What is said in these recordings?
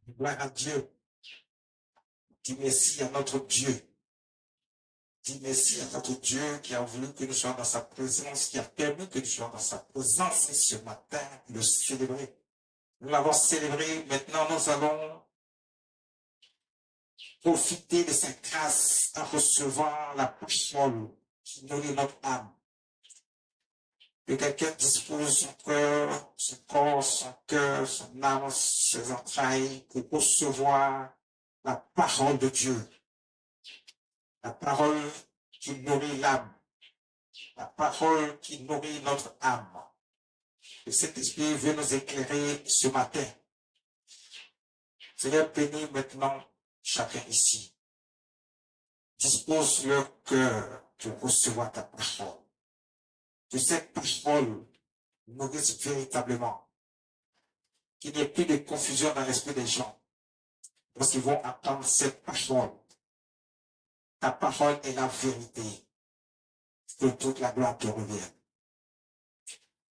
Gloire à Dieu. Dis merci à notre Dieu. Dis merci à notre Dieu qui a voulu que nous soyons dans sa présence, qui a permis que nous soyons dans sa présence et ce matin, le célébrer. Nous l'avons célébré, maintenant nous allons profiter de sa grâce en recevant la parole qui nourrit notre âme. Que quelqu'un dispose son cœur, son corps, son cœur, son âme, ses entrailles pour recevoir la parole de Dieu. La parole qui nourrit l'âme. La parole qui nourrit notre âme. Que cet esprit veut nous éclairer ce matin. Seigneur, bénis maintenant chacun ici. Dispose leur cœur pour recevoir ta parole. Que cette parole nourrisse véritablement. Qu'il n'y ait plus de confusion dans l'esprit des gens. Lorsqu'ils vont entendre cette parole. Ta parole est la vérité. Que toute la gloire te revienne.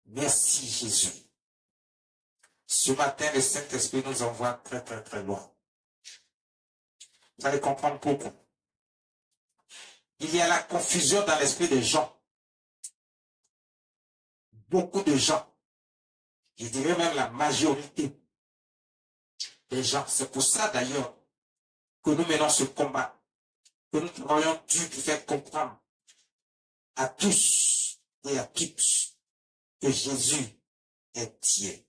Merci Jésus. Ce matin, le Saint-Esprit nous envoie très très très loin. Vous allez comprendre pourquoi. Il y a la confusion dans l'esprit des gens. Beaucoup de gens, je dirais même la majorité des gens. C'est pour ça d'ailleurs que nous menons ce combat, que nous travaillons dur pour faire comprendre à tous et à toutes que Jésus est Dieu.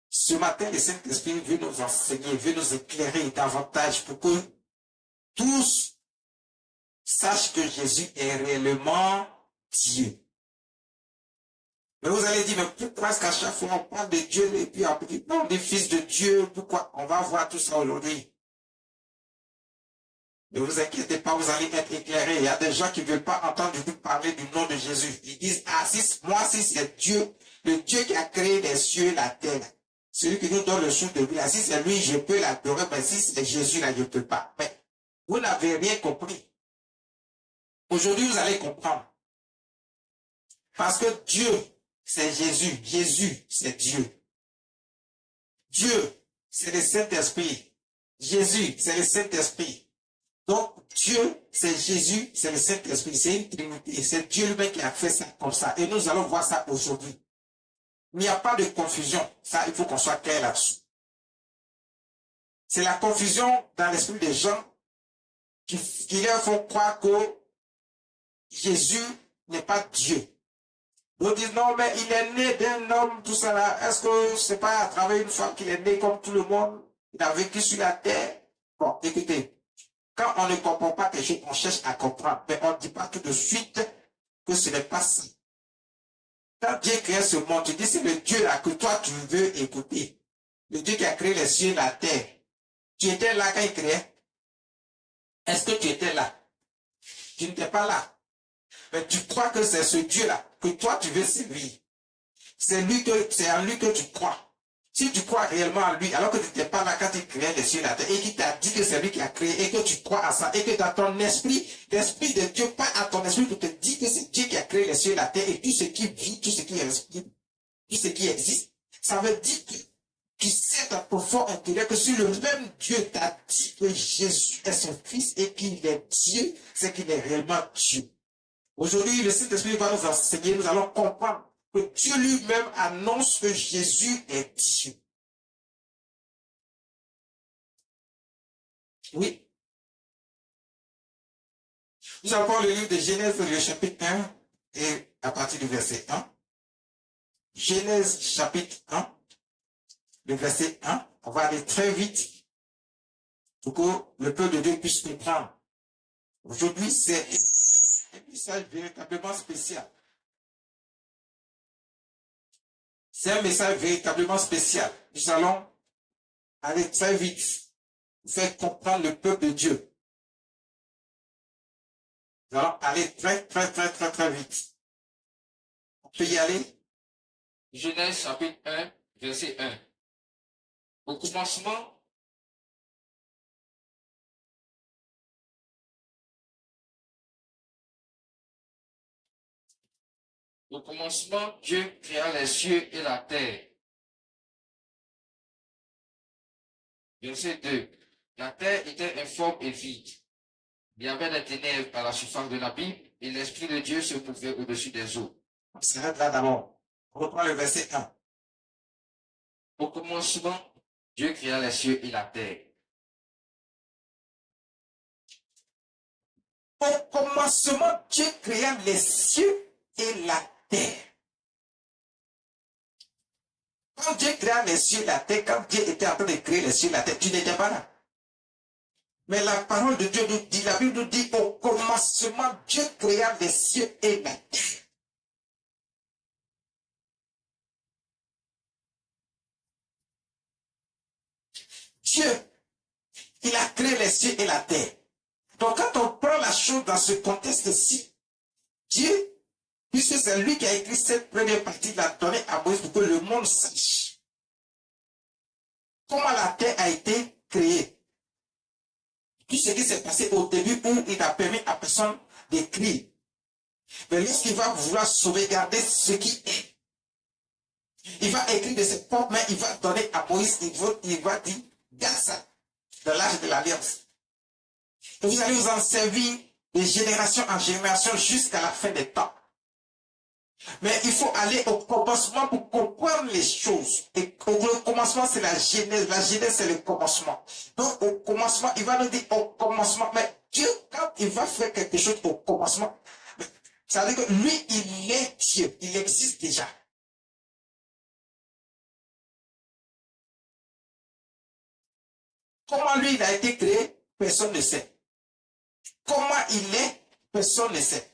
Ce matin, le Saint-Esprit veut nous enseigner, veut nous éclairer davantage pour que tous sachent que Jésus est réellement Dieu. Mais vous allez dire, mais pourquoi est-ce qu'à chaque fois on parle de Dieu et puis après, non, des fils de Dieu, pourquoi? On va voir tout ça aujourd'hui. Ne vous inquiétez pas, vous allez être éclairés. Il y a des gens qui ne veulent pas entendre du tout parler du nom de Jésus. Ils disent, ah, si c'est Dieu, le Dieu qui a créé les cieux et la terre, celui qui nous donne le souffle de vie, si c'est lui, je peux l'adorer, mais si c'est Jésus, là, je ne peux pas. Mais vous n'avez rien compris. Aujourd'hui, vous allez comprendre. Parce que Dieu, c'est Jésus. Jésus, c'est Dieu. Dieu, c'est le Saint-Esprit. Jésus, c'est le Saint-Esprit. Donc, Dieu, c'est Jésus, c'est le Saint-Esprit. C'est une trinité. C'est Dieu lui-même qui a fait ça comme ça. Et nous allons voir ça aujourd'hui. Il n'y a pas de confusion. Ça, il faut qu'on soit clair là-dessus. C'est la confusion dans l'esprit des gens qui leur font croire que Jésus n'est pas Dieu. Nous disons, non, mais il est né d'un homme, tout ça là. Est-ce que c'est pas à travers une femme qu'il est né comme tout le monde? Il a vécu sur la terre. Bon, écoutez, quand on ne comprend pas quelque chose, on cherche à comprendre. Mais on ne dit pas tout de suite que ce n'est pas ça. Quand Dieu crée ce monde, tu dis, c'est le Dieu là que toi tu veux écouter. Le Dieu qui a créé les cieux et la terre. Tu étais là quand il créait? Est-ce que tu étais là? Tu n'étais pas là. Mais tu crois que c'est ce Dieu-là que toi tu veux servir. C'est en lui que tu crois. Si tu crois réellement en lui, alors que tu n'étais pas là quand il créait les cieux et la terre, et qu'il t'a dit que c'est lui qui a créé, et que tu crois à ça, et que dans ton esprit, l'esprit de Dieu, pas à ton esprit, pour te dire que c'est Dieu qui a créé les cieux et la terre, et tout ce qui vit, tout ce qui respire, tout ce qui existe, ça veut dire que tu sais dans ton profond intérieur que si le même Dieu t'a dit que Jésus est son fils et qu'il est Dieu, c'est qu'il est réellement Dieu. Aujourd'hui, le Saint-Esprit va nous enseigner, nous allons comprendre que Dieu lui-même annonce que Jésus est Dieu. Oui. Nous allons voir le livre de Genèse, le chapitre 1, et à partir du verset 1. Genèse, chapitre 1, le verset 1. On va aller très vite pour que le peuple de Dieu puisse comprendre. Aujourd'hui, c'est un message véritablement spécial. C'est un message véritablement spécial. Nous allons aller très vite pour faire comprendre le peuple de Dieu. Nous allons aller très vite. On peut y aller? Genèse chapitre 1, verset 1. Au commencement, Dieu créa les cieux et la terre. Verset 2. La terre était informe et vide. Il y avait des ténèbres à la surface de l'abîme et l'Esprit de Dieu se mouvait au-dessus des eaux. On s'arrête là d'abord. On reprend le verset 1. Au commencement, Dieu créa les cieux et la terre. Au commencement, Dieu créa les cieux et la terre. Quand Dieu créa les cieux et la terre, quand Dieu était en train de créer les cieux et la terre, tu n'étais pas là. Mais la parole de Dieu nous dit, la Bible nous dit, au commencement, Dieu créa les cieux et la terre. Dieu, il a créé les cieux et la terre. Donc quand on prend la chose dans ce contexte-ci, Dieu, puisque c'est lui qui a écrit cette première partie, l'a donné à Moïse pour que le monde sache comment la terre a été créée. Tout ce qui s'est passé au début où il n'a permis à personne d'écrire. Mais lorsqu'il va vouloir sauvegarder ce qui est, il va écrire de ses propres mains, il va donner à Moïse, il va dire, garde ça, dans l'âge de l'Alliance. Et vous allez vous en servir de génération en génération jusqu'à la fin des temps. Mais il faut aller au commencement pour comprendre les choses. Et le commencement, c'est la genèse. La genèse, c'est le commencement. Donc, au commencement, il va nous dire au commencement. Mais Dieu, quand il va faire quelque chose au commencement, ça veut dire que lui, il est Dieu. Il existe déjà. Comment lui, il a été créé, personne ne sait. Comment il est, personne ne sait.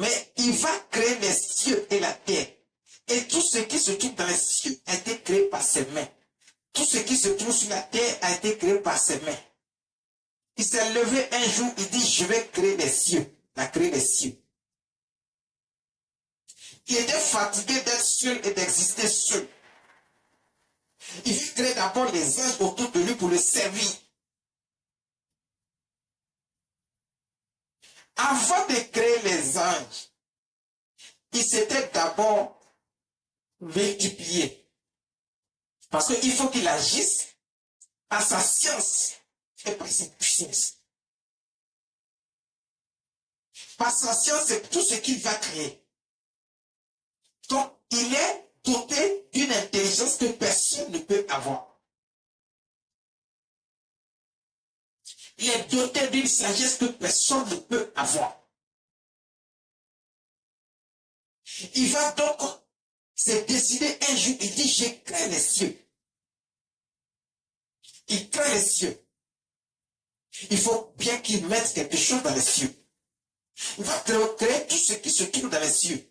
Mais il va créer les cieux et la terre. Et tout ce qui se trouve dans les cieux a été créé par ses mains. Tout ce qui se trouve sur la terre a été créé par ses mains. Il s'est levé un jour, il dit, je vais créer les cieux. Il a créé les cieux. Il était fatigué d'être seul et d'exister seul. Il veut créer d'abord les anges autour de lui pour le servir. Avant de créer les anges, il s'était d'abord multiplié. Parce qu'il faut qu'il agisse à sa science et par sa puissance. Par sa science, c'est tout ce qu'il va créer. Donc, il est doté d'une intelligence que personne ne peut avoir. Il est doté d'une sagesse que personne ne peut avoir. Il va donc se décider un jour, il dit, je crée les cieux. Il crée les cieux. Il faut bien qu'il mette quelque chose dans les cieux. Il va créer tout ce qui se trouve dans les cieux.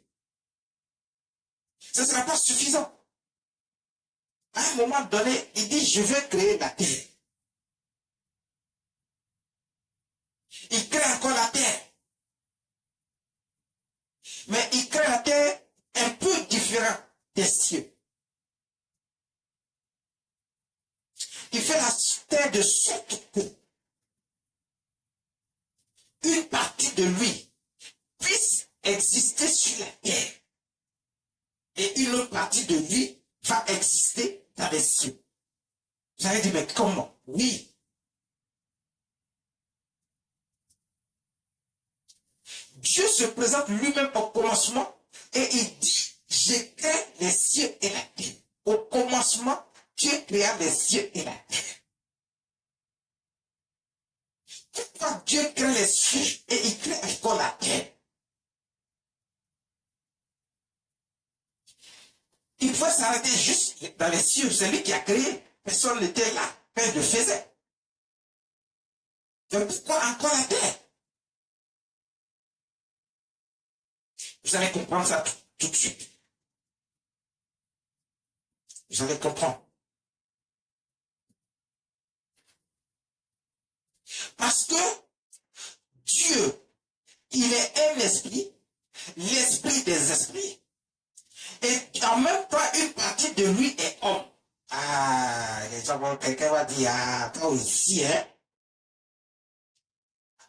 Ce ne sera pas suffisant. À un moment donné, il dit, je vais créer la terre. Il crée encore la terre. Mais il crée la terre un peu différent des cieux. Il fait la terre de sorte que une partie de lui puisse exister sur la terre. Et une autre partie de lui va exister dans les cieux. Vous allez dire, mais comment? Oui. Dieu se présente lui-même au commencement et il dit, je crée les cieux et la terre. Au commencement, Dieu créa les cieux et la terre. Pourquoi Dieu crée les cieux et il crée encore la terre? Il faut s'arrêter juste dans les cieux. C'est lui qui a créé. Personne n'était là quand il le faisait. Donc pourquoi encore la terre? Vous allez comprendre ça tout de suite. Vous allez comprendre. Parce que Dieu, il est un esprit, l'esprit des esprits. Et en même temps, une partie de lui est homme. Ah, quelqu'un va dire, ah, toi aussi, hein.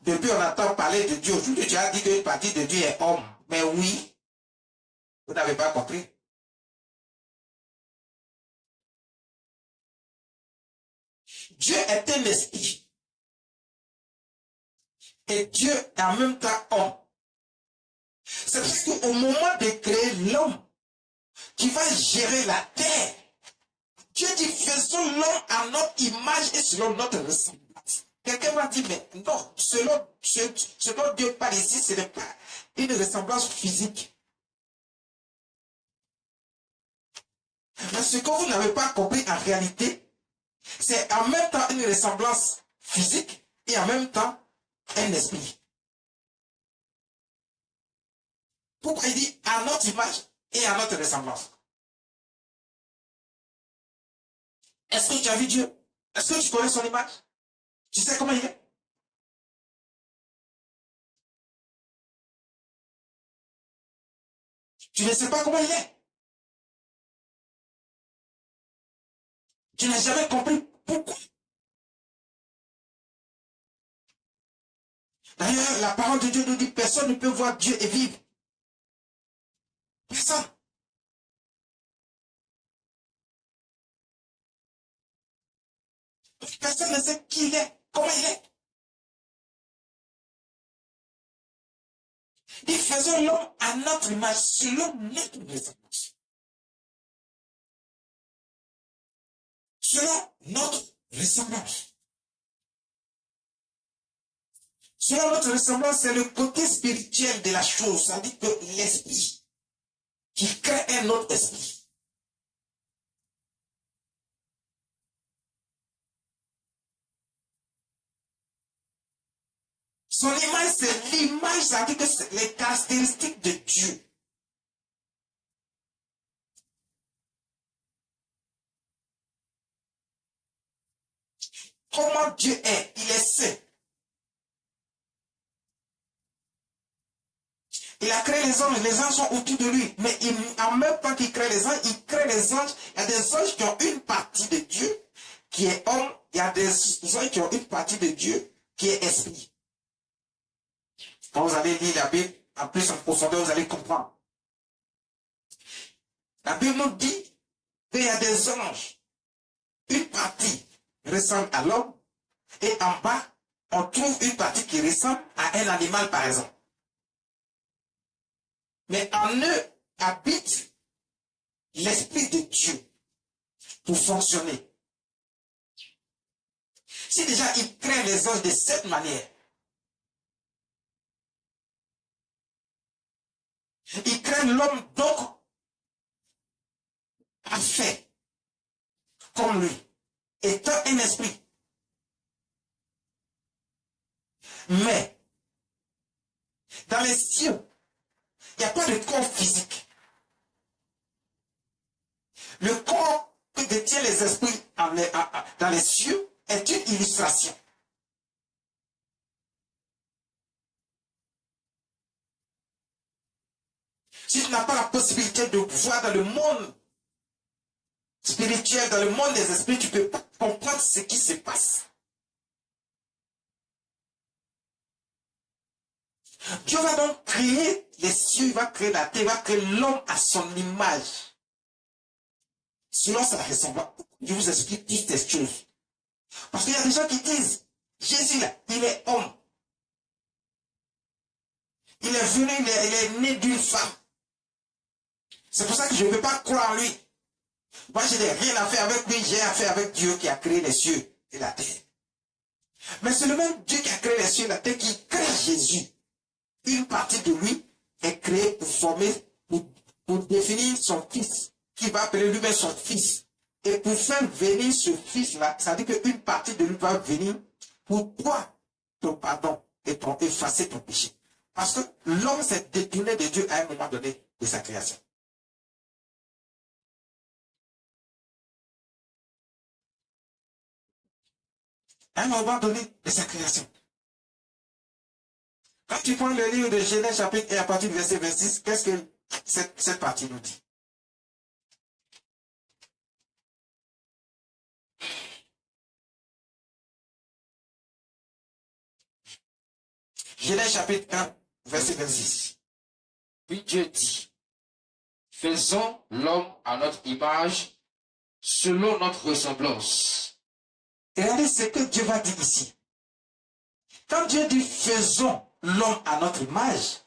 Depuis, on entend parler de Dieu. Aujourd'hui, tu as dit qu'une partie de Dieu est homme. Mais oui, vous n'avez pas compris. Dieu est un esprit. Et Dieu est en même temps homme. C'est parce qu'au moment de créer l'homme qui va gérer la terre, Dieu dit, faisons l'homme à notre image et selon notre ressemblance. Quelqu'un va dire, mais non, ce dont Dieu parle ici, ce n'est pas une ressemblance physique. Mais ce que vous n'avez pas compris en réalité, c'est en même temps une ressemblance physique et en même temps un esprit. Pourquoi il dit à notre image et à notre ressemblance? Est-ce que tu as vu Dieu? Est-ce que tu connais son image? Tu sais comment il est? Tu ne sais pas comment il est? Tu n'as jamais compris pourquoi? D'ailleurs, la parole de Dieu nous dit, personne ne peut voir Dieu et vivre. Personne. Personne ne sait qui il est, comment il est. Il dit, faisons l'homme à notre image, selon notre ressemblance. Selon notre ressemblance. Selon notre ressemblance, c'est le côté spirituel de la chose. Ça dit que l'esprit qui crée un autre esprit. Son image, c'est l'image, ça dit que c'est les caractéristiques de Dieu. Comment Dieu est? Il est saint. Il a créé les anges sont autour de lui. Mais en même temps qu'il crée les anges, il crée les anges. Il y a des anges qui ont une partie de Dieu qui est homme. Il y a des anges qui ont une partie de Dieu qui est esprit. Quand vous allez lire la Bible, en plus en profondeur, vous allez comprendre. La Bible nous dit qu'il y a des anges. Une partie ressemble à l'homme. Et en bas, on trouve une partie qui ressemble à un animal, par exemple. Mais en eux habite l'Esprit de Dieu pour fonctionner. Si déjà il crée les anges de cette manière, il crée l'homme donc parfait comme lui, étant un esprit. Mais dans les cieux, il n'y a pas de corps physique. Le corps que détient les esprits dans les cieux est une illustration. Si tu n'as pas la possibilité de voir dans le monde spirituel, dans le monde des esprits, tu ne peux pas comprendre ce qui se passe. Dieu va donc créer les cieux, il va créer la terre, il va créer l'homme à son image. Selon sa ressemblance. Je vous explique toutes ces choses. Parce qu'il y a des gens qui disent, Jésus là, il est homme. Il est venu, il est né d'une femme. C'est pour ça que je ne peux pas croire en lui. Moi, je n'ai rien à faire avec lui, j'ai à faire avec Dieu qui a créé les cieux et la terre. Mais c'est le même Dieu qui a créé les cieux et la terre qui crée Jésus. Une partie de lui est créée pour former, pour définir son fils, qui va appeler lui-même son fils. Et pour faire venir ce fils-là, ça veut dire qu'une partie de lui va venir pour toi, ton pardon, et pour effacer ton péché. Parce que l'homme s'est détourné de Dieu à un moment donné de sa création. À un moment donné de sa création. Quand tu prends le livre de Genèse chapitre 1 à partir du verset 26, qu'est-ce que cette partie nous dit? Genèse chapitre 1, verset 26. Puis Dieu dit, faisons l'homme à notre image, selon notre ressemblance. regardez ce que Dieu va dire ici. Quand Dieu dit faisons l'homme à notre image,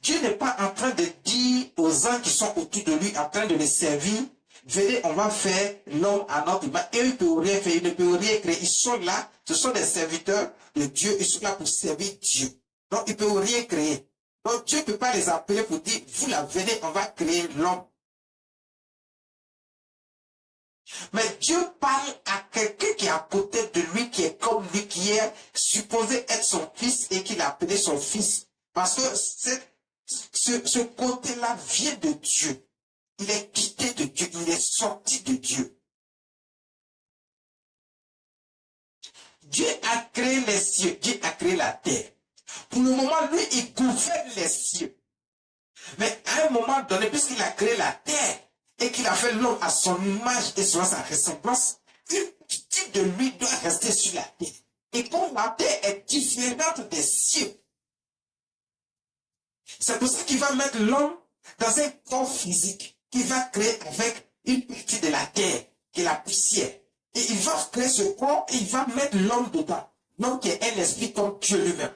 Dieu n'est pas en train de dire aux anges qui sont autour de lui, en train de les servir, venez, on va faire l'homme à notre image. Et eux, ils ne peuvent rien faire, ils ne peuvent rien créer. Ils sont là, ce sont des serviteurs de Dieu, ils sont là pour servir Dieu. Donc, ils ne peuvent rien créer. Donc, Dieu ne peut pas les appeler pour dire, vous là, venez, on va créer l'homme. Mais Dieu parle à quelqu'un qui est à côté de lui, qui est comme lui, qui est supposé être son fils et qu'il a appelé son fils. Parce que ce côté-là vient de Dieu. Il est quitté de Dieu, il est sorti de Dieu. Dieu a créé les cieux, Dieu a créé la terre. Pour le moment, lui, il gouverne les cieux. Mais à un moment donné, puisqu'il a créé la terre, et qu'il a fait l'homme à son image et selon sa ressemblance, une partie de lui doit rester sur la terre. Et comme la terre est différente des cieux, c'est pour ça qu'il va mettre l'homme dans un corps physique qu'il va créer avec une partie de la terre, qui est la poussière. Et il va créer ce corps et il va mettre l'homme dedans. L'homme qui est un esprit comme Dieu lui-même.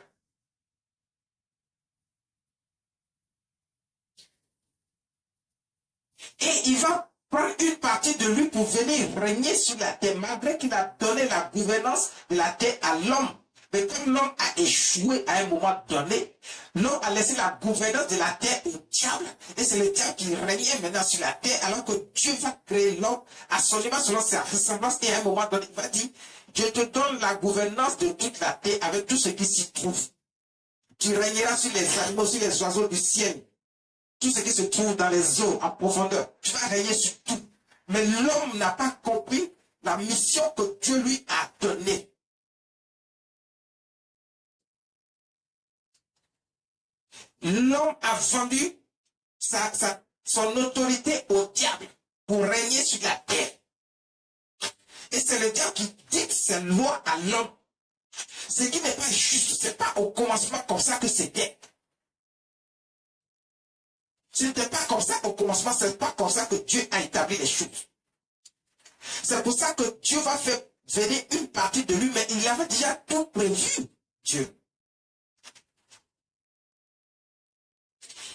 Et il va prendre une partie de lui pour venir régner sur la terre, malgré qu'il a donné la gouvernance de la terre à l'homme. Mais comme l'homme a échoué à un moment donné, l'homme a laissé la gouvernance de la terre au diable. Et c'est le diable qui régnait maintenant sur la terre, alors que Dieu va créer l'homme à son image, selon sa ressemblance. Et à un moment donné, il va dire, je te donne la gouvernance de toute la terre avec tout ce qui s'y trouve. Tu régneras sur les animaux, sur les oiseaux du ciel. Tout ce qui se trouve dans les eaux en profondeur, tu vas régner sur tout. Mais l'homme n'a pas compris la mission que Dieu lui a donnée. L'homme a vendu son autorité au diable pour régner sur la terre. Et c'est le diable qui dicte ses lois à l'homme. Ce qui n'est pas juste, ce n'est pas au commencement comme ça que c'était. Ce n'était pas comme ça au commencement, ce n'est pas comme ça que Dieu a établi les choses. C'est pour ça que Dieu va faire venir une partie de lui, mais il avait déjà tout prévu, Dieu.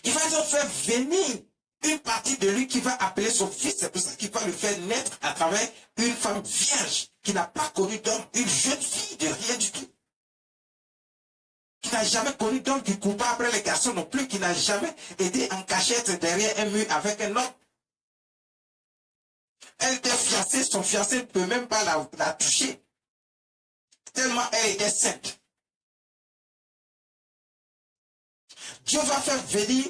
Il va donc faire venir une partie de lui qui va appeler son fils. C'est pour ça qu'il va le faire naître à travers une femme vierge qui n'a pas connu d'homme, une jeune fille de rien du tout. Qui n'a jamais connu d'homme, qui ne court pas après les garçons non plus, qui n'a jamais été en cachette derrière un mur avec un homme. Elle était fiancée, son fiancé ne peut même pas la toucher. Tellement elle était sainte. Dieu va faire venir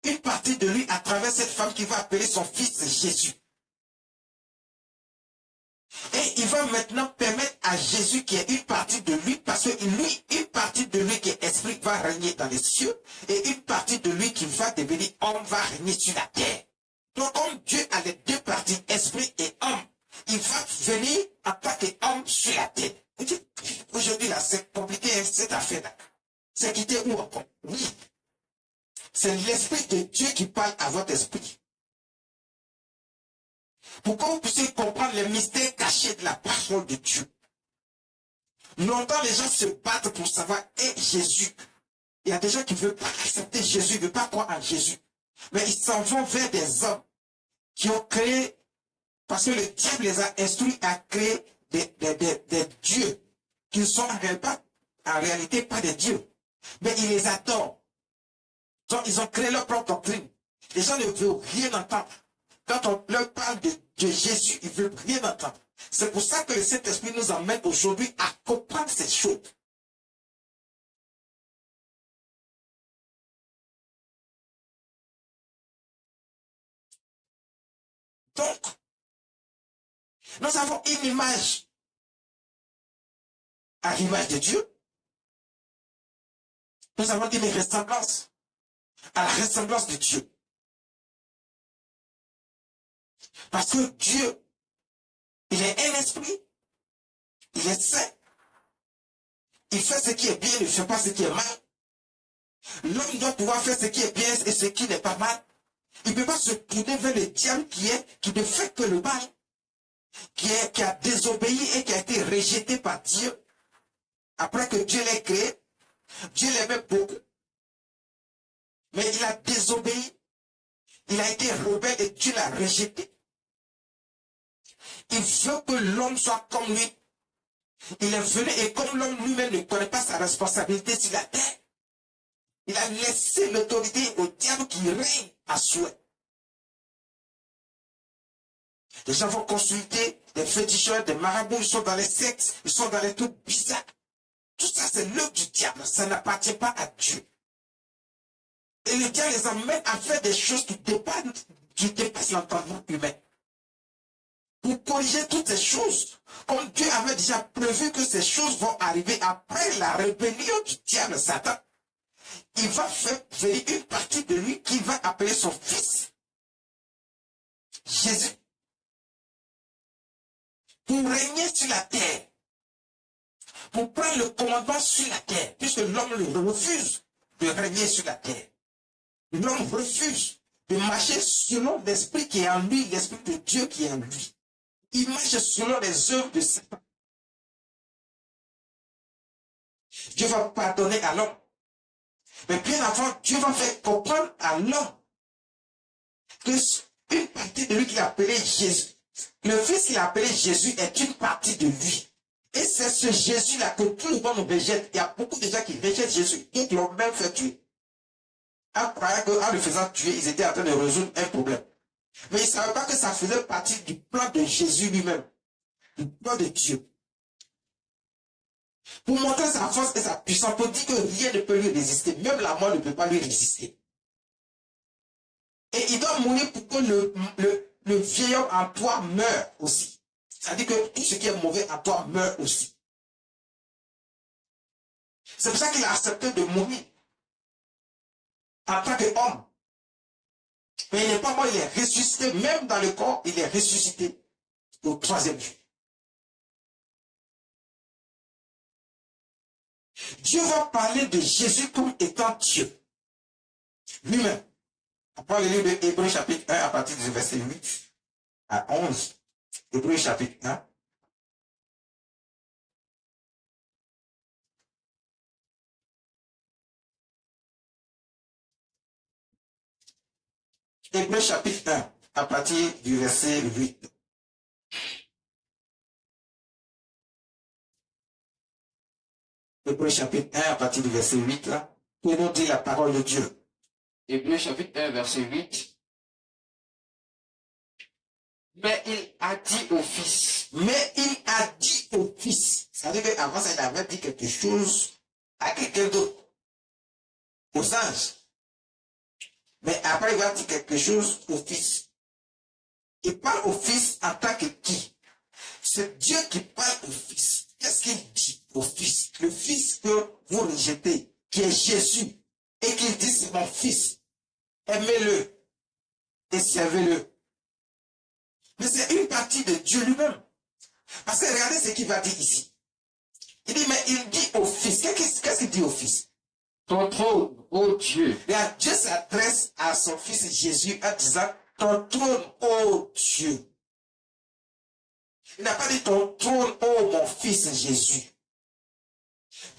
une partie de lui à travers cette femme qui va appeler son fils Jésus. Et il va maintenant permettre à Jésus qui est une partie de lui, parce que lui, une partie de lui qui est esprit va régner dans les cieux, et une partie de lui qui va devenir homme va régner sur la terre. Donc comme Dieu a les deux parties, esprit et homme, il va venir en tant qu'homme sur la terre. Aujourd'hui là, c'est compliqué cette affaire-là. C'est quitter où encore? Oui. C'est l'esprit de Dieu qui parle à votre esprit. Pour que vous puissiez comprendre les mystères cachés de la parole de Dieu. Longtemps, les gens se battent pour savoir, et Jésus. Il y a des gens qui ne veulent pas accepter Jésus, ils ne veulent pas croire en Jésus. Mais ils s'en vont vers des hommes qui ont créé, parce que le diable les a instruits à créer des dieux qui ne sont en réalité pas des dieux. Mais ils les adorent. Donc, ils ont créé leur propre doctrine. Les gens ne veulent rien entendre. Quand on leur parle de Jésus, ils ne veulent rien entendre. C'est pour ça que le Saint-Esprit nous emmène aujourd'hui à comprendre ces choses. Donc, nous avons une image à l'image de Dieu. Nous avons une ressemblance à la ressemblance de Dieu. Parce que Dieu, il est un esprit, il est saint, il fait ce qui est bien, il ne fait pas ce qui est mal. L'homme doit pouvoir faire ce qui est bien et ce qui n'est pas mal. Il ne peut pas se tourner vers le diable qui ne fait que le mal. qui a désobéi et qui a été rejeté par Dieu, après que Dieu l'ait créé, Dieu l'aimait beaucoup. Mais il a désobéi. Il a été rebelle et Dieu l'a rejeté. Il veut que l'homme soit comme lui. Il est venu et comme l'homme lui-même ne connaît pas sa responsabilité sur la terre, il a laissé l'autorité au diable qui règne à souhait. Les gens vont consulter des féticheurs, des marabouts, ils sont dans les sectes, ils sont dans les trucs bizarres. Tout ça, c'est l'œuvre du diable. Ça n'appartient pas à Dieu. Et le diable les emmène à faire des choses qui dépassent l'entendement humain. Pour corriger toutes ces choses, comme Dieu avait déjà prévu que ces choses vont arriver après la rébellion du diable Satan, il va faire venir une partie de lui qui va appeler son fils, Jésus, pour régner sur la terre, pour prendre le commandement sur la terre, puisque l'homme refuse de régner sur la terre. L'homme refuse de marcher selon l'esprit qui est en lui, l'esprit de Dieu qui est en lui. Il marche selon les œuvres de Satan. Dieu va pardonner à l'homme. Mais bien avant, Dieu va faire comprendre à l'homme que une partie de lui qu'il a appelé Jésus, le fils qu'il a appelé Jésus est une partie de lui. Et c'est ce Jésus-là que tout le monde rejette. Il y a beaucoup de gens qui rejettent Jésus et qui l'ont même fait tuer. En croyant qu'en le faisant tuer, ils étaient en train de résoudre un problème. Mais ils ne savaient pas que ça faisait partie du plan de Jésus lui-même, du plan de Dieu. Pour montrer sa force et sa puissance, pour dire que rien ne peut lui résister, même la mort ne peut pas lui résister. Et il doit mourir pour que le vieil homme en toi meure aussi. C'est-à-dire que tout ce qui est mauvais en toi meurt aussi. C'est pour ça qu'il a accepté de mourir en tant qu'homme. Mais il n'est pas mort, il est ressuscité. Même dans le corps, il est ressuscité au troisième jour. Dieu va parler de Jésus comme étant Dieu. Lui-même. On prend le livre de Hébreux chapitre 1 à partir du verset 8 à 11. Hébreux chapitre 1. Hébreux chapitre 1 à partir du verset 8. Hébreux chapitre 1 à partir du verset 8. Là, que nous dit la parole de Dieu. Hébreux chapitre 1, verset 8. Mais il a dit au Fils. Mais il a dit au Fils. C'est-à-dire qu'avant ça, il avait dit quelque chose à quelqu'un d'autre. Aux anges. Mais après, il va dire quelque chose au Fils. Il parle au Fils en tant que qui? C'est Dieu qui parle au Fils. Qu'est-ce qu'il dit au Fils? Le Fils que vous rejetez, qui est Jésus, et qu'il dit c'est mon Fils. Aimez-le et servez-le. Mais c'est une partie de Dieu lui-même. Parce que regardez ce qu'il va dire ici. Il dit, mais il dit au Fils. Qu'est-ce qu'il dit au Fils? Ton trône, ô Dieu. Et Dieu s'adresse à son Fils Jésus en disant, ton trône, ô Dieu. Il n'a pas dit ton trône, ô mon Fils Jésus.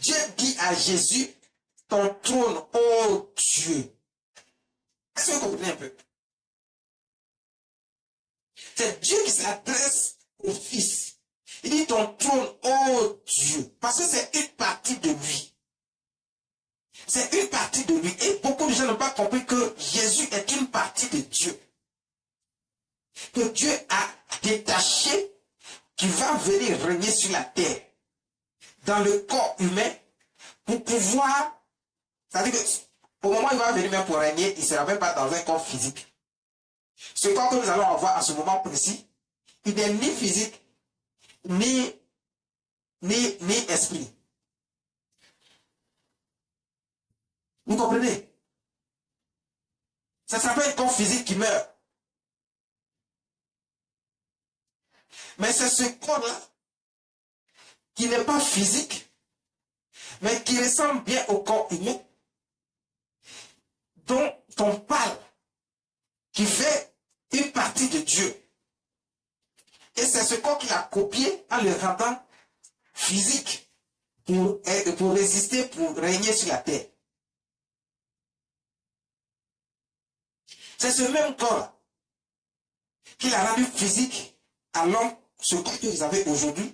Dieu dit à Jésus, ton trône, ô Dieu. Est-ce que vous comprenez un peu? C'est Dieu qui s'adresse au Fils. Il dit ton trône, ô Dieu. Parce que c'est une partie de lui. C'est une partie de lui. Et beaucoup de gens n'ont pas compris que Jésus est une partie de Dieu. Que Dieu a détaché, qui va venir régner sur la terre, dans le corps humain, pour pouvoir, c'est-à-dire qu'au moment où il va venir même pour régner, il ne sera même pas dans un corps physique. Ce corps que nous allons avoir à ce moment précis, il n'est ni physique, ni esprit. Vous comprenez? Ça s'appelle un corps physique qui meurt. Mais c'est ce corps-là qui n'est pas physique, mais qui ressemble bien au corps humain, dont on parle, qui fait une partie de Dieu. Et c'est ce corps qu'il a copié en le rendant physique pour résister, pour régner sur la terre. C'est ce même corps qu'il a rendu physique à l'homme, ce corps que vous avez aujourd'hui,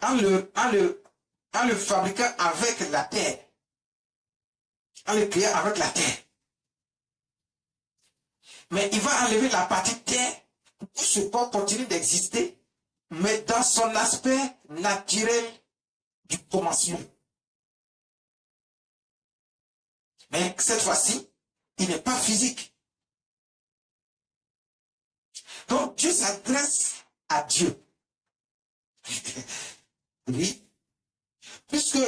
en le fabriquant avec la terre. En le créant avec la terre. Mais il va enlever la partie terre pour que ce corps continue d'exister, mais dans son aspect naturel du commencement. Mais cette fois-ci, il n'est pas physique. Donc Dieu s'adresse à Dieu. Oui. Puisque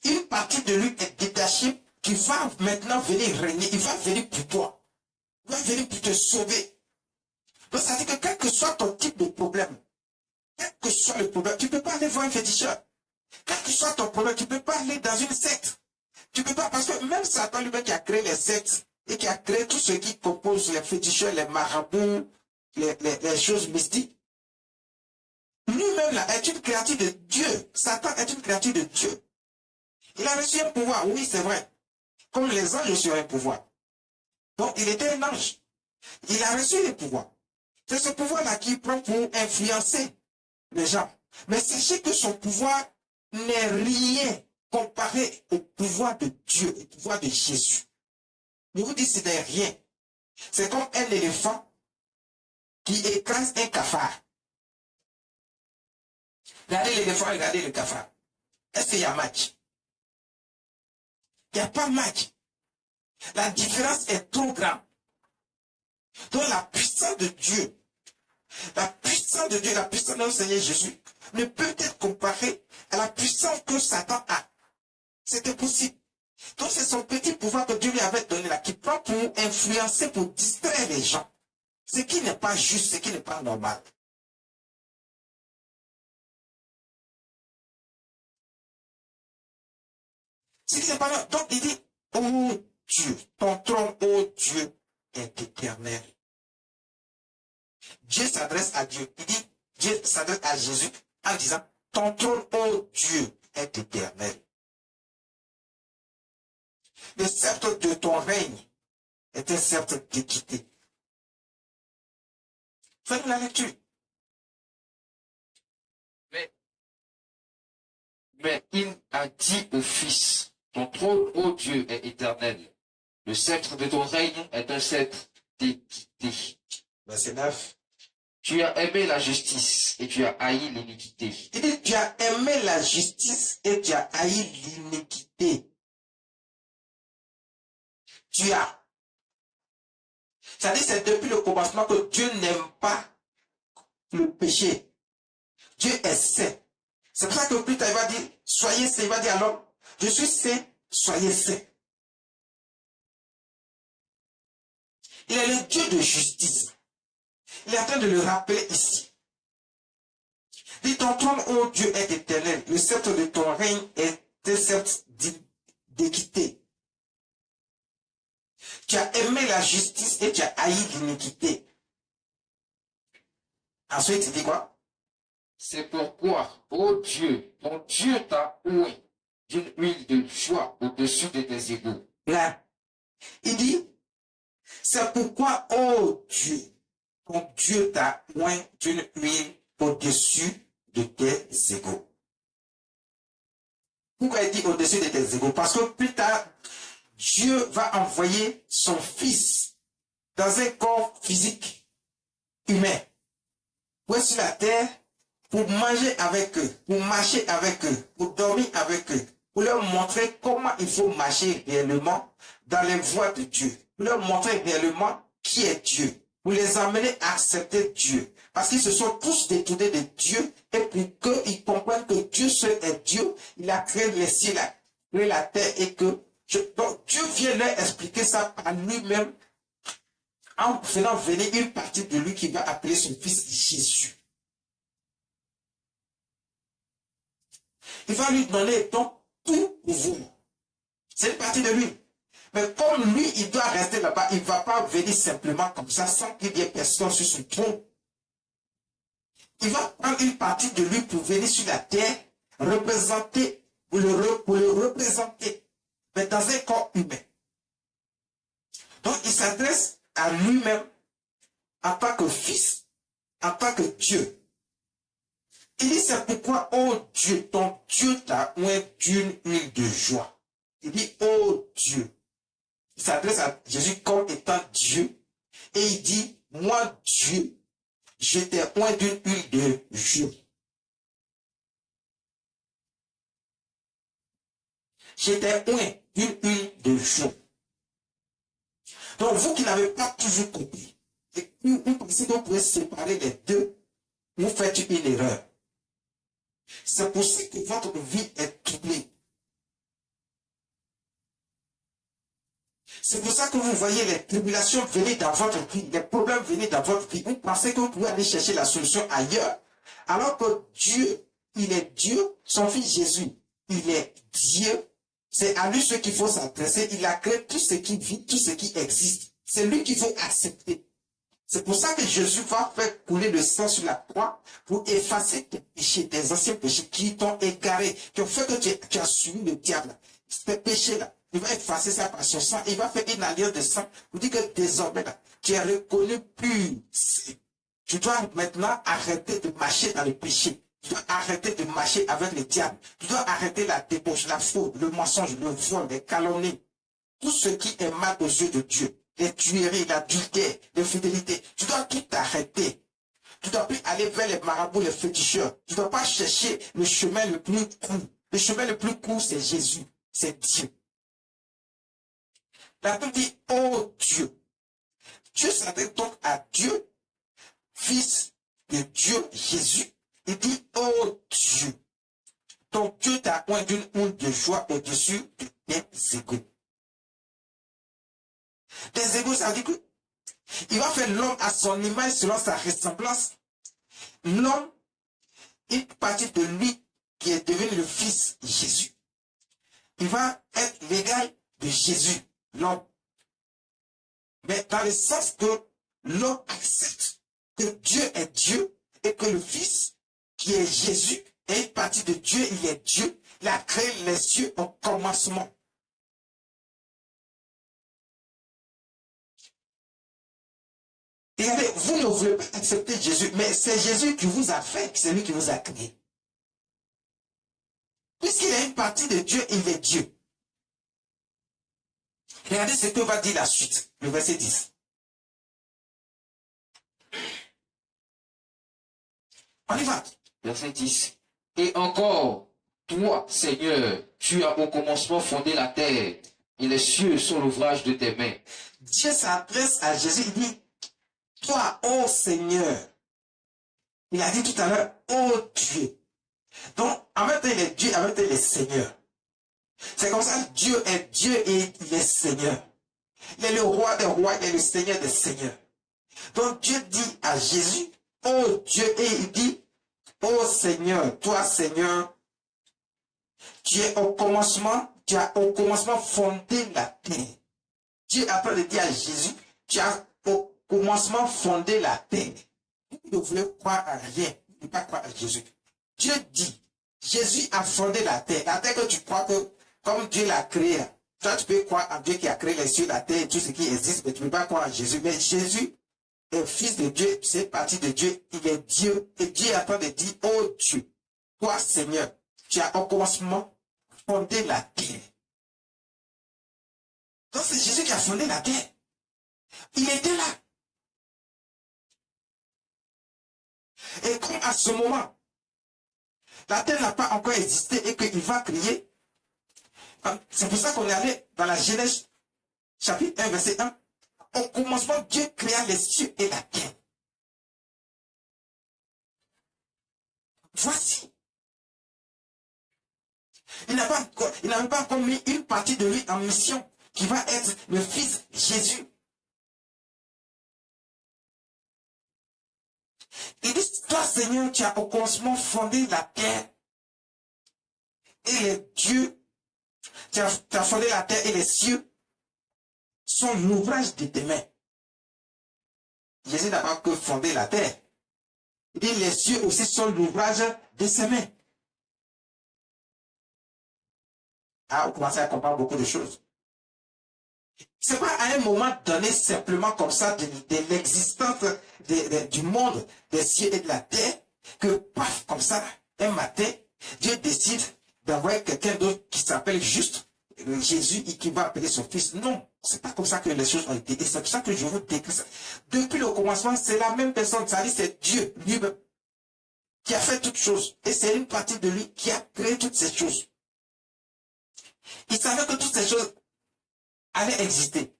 une partie de lui est détachée, qui va maintenant venir régner, il va venir pour toi. Il va venir pour te sauver. Donc ça veut dire que quel que soit ton type de problème, quel que soit le problème, tu ne peux pas aller voir un féticheur. Quel que soit ton problème, tu ne peux pas aller dans une secte. Tu ne peux pas, parce que même Satan lui-même qui a créé les sectes et qui a créé tout ce qui compose les féticheurs, les marabouts, les choses mystiques, lui-même là est une créature de Dieu. Satan est une créature de Dieu. Il a reçu un pouvoir, oui c'est vrai. Comme les anges reçurent un pouvoir. Donc il était un ange. Il a reçu le pouvoir. C'est ce pouvoir-là qui prend pour influencer les gens. Mais sachez que son pouvoir n'est rien comparé au pouvoir de Dieu, au pouvoir de Jésus. Je vous dis, ce n'est rien. C'est comme un éléphant qui écrase un cafard. Regardez l'éléphant, regardez le cafard. Est-ce qu'il y a match? Il n'y a pas match. La différence est trop grande. Donc la puissance de Dieu, la puissance de Dieu, la puissance de notre Seigneur Jésus ne peut être comparée à la puissance que Satan a. C'était possible. Donc c'est son petit pouvoir que Dieu lui avait donné là, qui prend pour influencer, pour distraire les gens. Ce qui n'est pas juste, ce qui n'est pas normal. Ce qui n'est pas normal. Donc il dit, oh Dieu, ton trône, oh Dieu, est éternel. Dieu s'adresse à Dieu. Il dit, Dieu s'adresse à Jésus en disant, ton trône, oh Dieu, est éternel. Le sceptre de ton règne est un sceptre d'équité. Faites la lecture. Mais il a dit au Fils, ton trône, ô Dieu, est éternel. Le sceptre de ton règne est un sceptre d'équité. Verset 9. Tu as aimé la justice et tu as haï l'iniquité. Il dit, tu as aimé la justice et tu as haï l'iniquité. Tu as. C'est-à-dire, c'est depuis le commencement que Dieu n'aime pas le péché. Dieu est saint. C'est pour ça que plus tard, il va dire, soyez saint. Il va dire à l'homme, je suis saint, soyez saint. Il est le Dieu de justice. Il est en train de le rappeler ici. Dis, ton trône, ô Dieu, est éternel. Le sceptre de ton règne est un sceptre d'équité. Tu as aimé la justice et tu as haï l'iniquité. Ensuite, il dit quoi? C'est pourquoi, ô Dieu, ton Dieu t'a oint d'une huile de joie au-dessus de tes égaux. Là, il dit, c'est pourquoi, ô Dieu, ton Dieu t'a oint d'une huile au-dessus de tes égaux. Pourquoi il dit au-dessus de tes égaux? Parce que plus tard, Dieu va envoyer son Fils dans un corps physique humain pour être sur la terre, pour manger avec eux, pour marcher avec eux, pour dormir avec eux, pour leur montrer comment il faut marcher réellement dans les voies de Dieu, pour leur montrer réellement qui est Dieu, pour les amener à accepter Dieu. Parce qu'ils se sont tous détournés de Dieu et pour qu'ils comprennent que Dieu seul est Dieu, il a créé les cieux, il a créé la terre et que donc Dieu vient leur expliquer ça par lui-même en faisant venir une partie de lui qui va appeler son fils Jésus. Il va lui donner donc tout pouvoir. C'est une partie de lui. Mais comme lui, il doit rester là-bas, il ne va pas venir simplement comme ça sans qu'il y ait personne sur son trône. il va prendre une partie de lui pour venir sur la terre, représenter, pour le représenter, mais dans un corps humain. Donc, il s'adresse à lui-même en tant que fils, en tant que Dieu. Il dit, c'est pourquoi, oh Dieu, ton Dieu t'a oint d'une huile de joie. Il dit, oh Dieu. Il s'adresse à Jésus comme étant Dieu. Et il dit, moi, Dieu, je t'ai oint d'une huile de joie. Je t'ai oint d'une huile de joie. Donc, vous qui n'avez pas toujours compris, et vous pensez que vous pouvez séparer les deux, vous faites une erreur. C'est pour ça que votre vie est troublée. C'est pour ça que vous voyez les tribulations venir dans votre vie, les problèmes venir dans votre vie. Vous pensez que vous pouvez aller chercher la solution ailleurs, alors que Dieu, il est Dieu, son fils Jésus, il est Dieu. C'est à lui ce qu'il faut s'adresser. Il a créé tout ce qui vit, tout ce qui existe. C'est lui qu'il faut accepter. C'est pour ça que Jésus va faire couler le sang sur la croix pour effacer tes péchés, tes anciens péchés qui t'ont égaré, qui ont fait que tu as suivi le diable. Ces péchés-là, il va effacer ça par son sang. Il va faire une alliance de sang pour dire que désormais, là, tu es reconnu pur. Tu dois maintenant arrêter de marcher dans le péché. Tu dois arrêter de marcher avec le diable. Tu dois arrêter la débauche, la faute, le mensonge, le vol, les calomnies. Tout ce qui est mal aux yeux de Dieu. Les tueries, l'adultère, l'infidélité. Tu dois tout arrêter. Tu ne dois plus aller vers les marabouts, les féticheurs. Tu ne dois pas chercher le chemin le plus court. Le chemin le plus court, c'est Jésus. C'est Dieu. La Bible dit, oh Dieu. Dieu s'adresse donc à Dieu, fils de Dieu, Jésus. Il dit, oh Dieu. Ton Dieu t'a oint d'une onde de joie au-dessus de tes égaux. Des égaux, ça veut dire que il va faire l'homme à son image selon sa ressemblance. L'homme, une partie de lui qui est devenu le fils Jésus, il va être l'égal de Jésus, l'homme. Mais dans le sens que l'homme accepte que Dieu est Dieu et que le fils qui est Jésus est une partie de Dieu, il est Dieu, il a créé les cieux au commencement. Et vous ne voulez pas accepter Jésus, mais c'est Jésus qui vous a fait, c'est lui qui vous a créé. Puisqu'il est une partie de Dieu, il est Dieu. Regardez ce que va dire la suite, le verset 10. On y va. Verset 10. Et encore, toi, Seigneur, tu as au commencement fondé la terre, et les cieux sont l'ouvrage de tes mains. Dieu s'adresse à Jésus, il dit, toi, ô Seigneur. Il a dit tout à l'heure, ô Dieu. Donc, en même temps, il est Dieu, en même temps, il est Seigneur. C'est comme ça, Dieu est Dieu et il est Seigneur. Il est le roi des rois, il est le Seigneur des seigneurs. Donc, Dieu dit à Jésus, ô Dieu, et il dit, ô Seigneur, toi, Seigneur, tu es au commencement, tu as au commencement fondé la terre. Dieu, après de dire à Jésus, tu as au commencement fondé la terre. Vous ne voulez croire à rien, vous ne voulez pas croire à Jésus. Dieu dit, Jésus a fondé la terre. La terre que tu crois que, comme Dieu l'a créée, toi tu peux croire en Dieu qui a créé les cieux, la terre et tout ce qui existe, mais tu ne peux pas croire en Jésus. Mais Jésus est fils de Dieu, c'est partie de Dieu, il est Dieu. Et Dieu est en train de dire, oh Dieu, toi Seigneur, tu as au commencement fondé la terre. Donc c'est Jésus qui a fondé la terre. Il était là. Et comme à ce moment, la terre n'a pas encore existé et qu'il va créer, c'est pour ça qu'on est allé dans la Genèse, chapitre 1, verset 1. Au commencement, Dieu créa les cieux et la terre. Voici. Il n'a pas encore mis une partie de lui en mission, qui va être le Fils Jésus. Il dit, toi Seigneur, tu as au commencement fondé la terre et les dieux, tu as fondé la terre et les cieux sont l'ouvrage de tes mains. Jésus n'a pas que fondé la terre. Il dit, les cieux aussi sont l'ouvrage de ses mains. Ah, vous commencez à comprendre beaucoup de choses. C'est pas à un moment donné, simplement comme ça, de l'existence du monde, des cieux et de la terre, que, paf, comme ça, un matin, Dieu décide d'envoyer quelqu'un d'autre qui s'appelle juste Jésus et qui va appeler son fils. Non, c'est pas comme ça que les choses ont été. Et c'est pour ça que je vous décris ça. Depuis le commencement, c'est la même personne. Ça dit, c'est Dieu lui-même qui a fait toutes choses. Et c'est une partie de lui qui a créé toutes ces choses. Il savait que toutes ces choses allaient exister.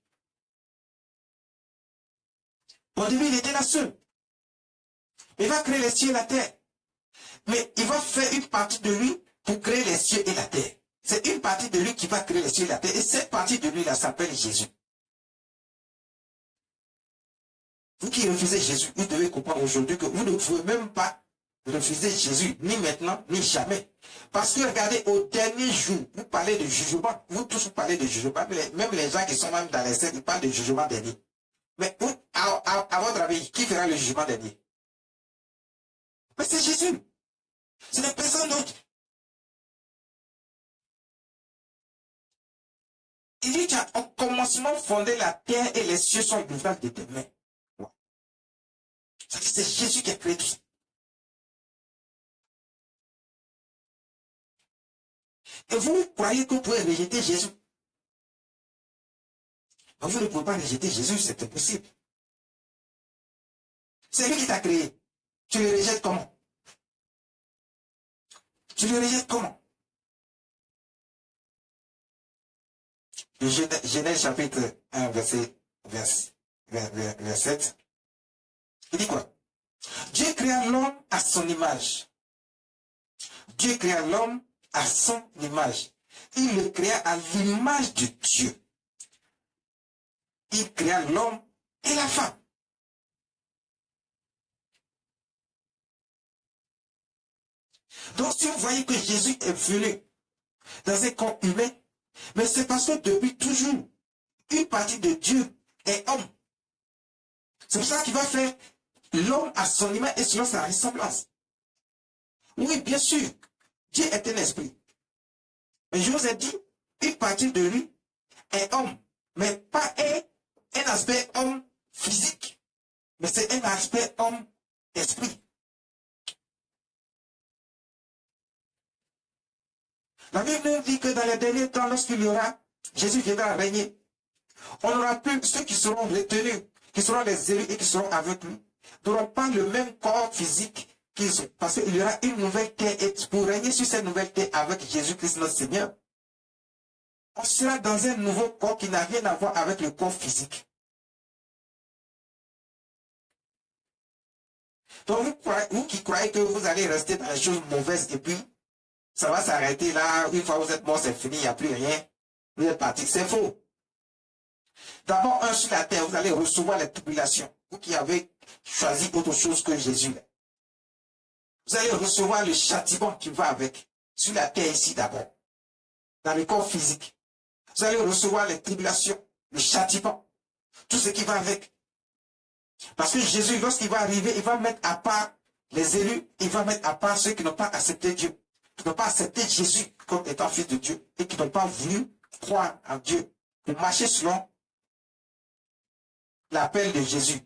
Au début, il était là seul. Il va créer les cieux et la terre. Mais il va faire une partie de lui pour créer les cieux et la terre. C'est une partie de lui qui va créer les cieux et la terre. Et cette partie de lui-là s'appelle Jésus. Vous qui refusez Jésus, vous devez comprendre aujourd'hui que vous ne pouvez même pas refuser Jésus, ni maintenant, ni jamais. Parce que regardez, au dernier jour, vous parlez de jugement. Vous tous vous parlez de jugement. Même les gens qui sont même dans les scènes, ils parlent de jugement dernier. Mais à votre avis, qui fera le jugement dernier? Mais c'est Jésus. Ce n'est personne d'autre. Il dit qu'au commencement fondé la terre et les cieux sont l'ouvrage de tes mains. Ouais. C'est Jésus qui a créé tout ça. Et vous croyez que vous pouvez rejeter Jésus? Mais vous ne pouvez pas rejeter Jésus, c'est impossible. C'est lui qui t'a créé. Tu le rejettes comment? Tu le rejettes comment? Genèse chapitre 1, verset 7. Il dit quoi? Dieu créa l'homme à son image. Dieu créa l'homme à son image. Il le créa à l'image de Dieu. Il créa l'homme et la femme. Donc si vous voyez que Jésus est venu dans un corps humain, mais c'est parce que depuis toujours, une partie de Dieu est homme. C'est pour ça qu'il va faire l'homme à son image et selon sa ressemblance. Oui, bien sûr, Dieu est un esprit. Mais je vous ai dit, une partie de lui est homme, mais pas un aspect homme physique, mais c'est un aspect homme esprit. La Bible nous dit que dans les derniers temps, lorsqu'il y aura, Jésus viendra régner. On n'aura plus ceux qui seront retenus, qui seront les élus et qui seront avec lui, n'auront pas le même corps physique qu'ils ont. Parce qu'il y aura une nouvelle terre et pour régner sur cette nouvelle terre avec Jésus-Christ notre Seigneur, on sera dans un nouveau corps qui n'a rien à voir avec le corps physique. Donc vous qui croyez que vous allez rester dans les choses mauvaises et puis ça va s'arrêter là, une fois que vous êtes mort, c'est fini, il n'y a plus rien, vous êtes parti, c'est faux. D'abord, sur la terre, vous allez recevoir les tribulations. Vous qui avez choisi autre chose que Jésus. Vous allez recevoir le châtiment qui va avec. Sur la terre ici d'abord. Dans le corps physique. Vous allez recevoir les tribulations, le châtiment. Tout ce qui va avec. Parce que Jésus, lorsqu'il va arriver, il va mettre à part les élus, il va mettre à part ceux qui n'ont pas accepté Dieu. Qui n'ont pas accepté Jésus comme étant fils de Dieu. Et qui n'ont pas voulu croire en Dieu. Pour marcher selon l'appel de Jésus,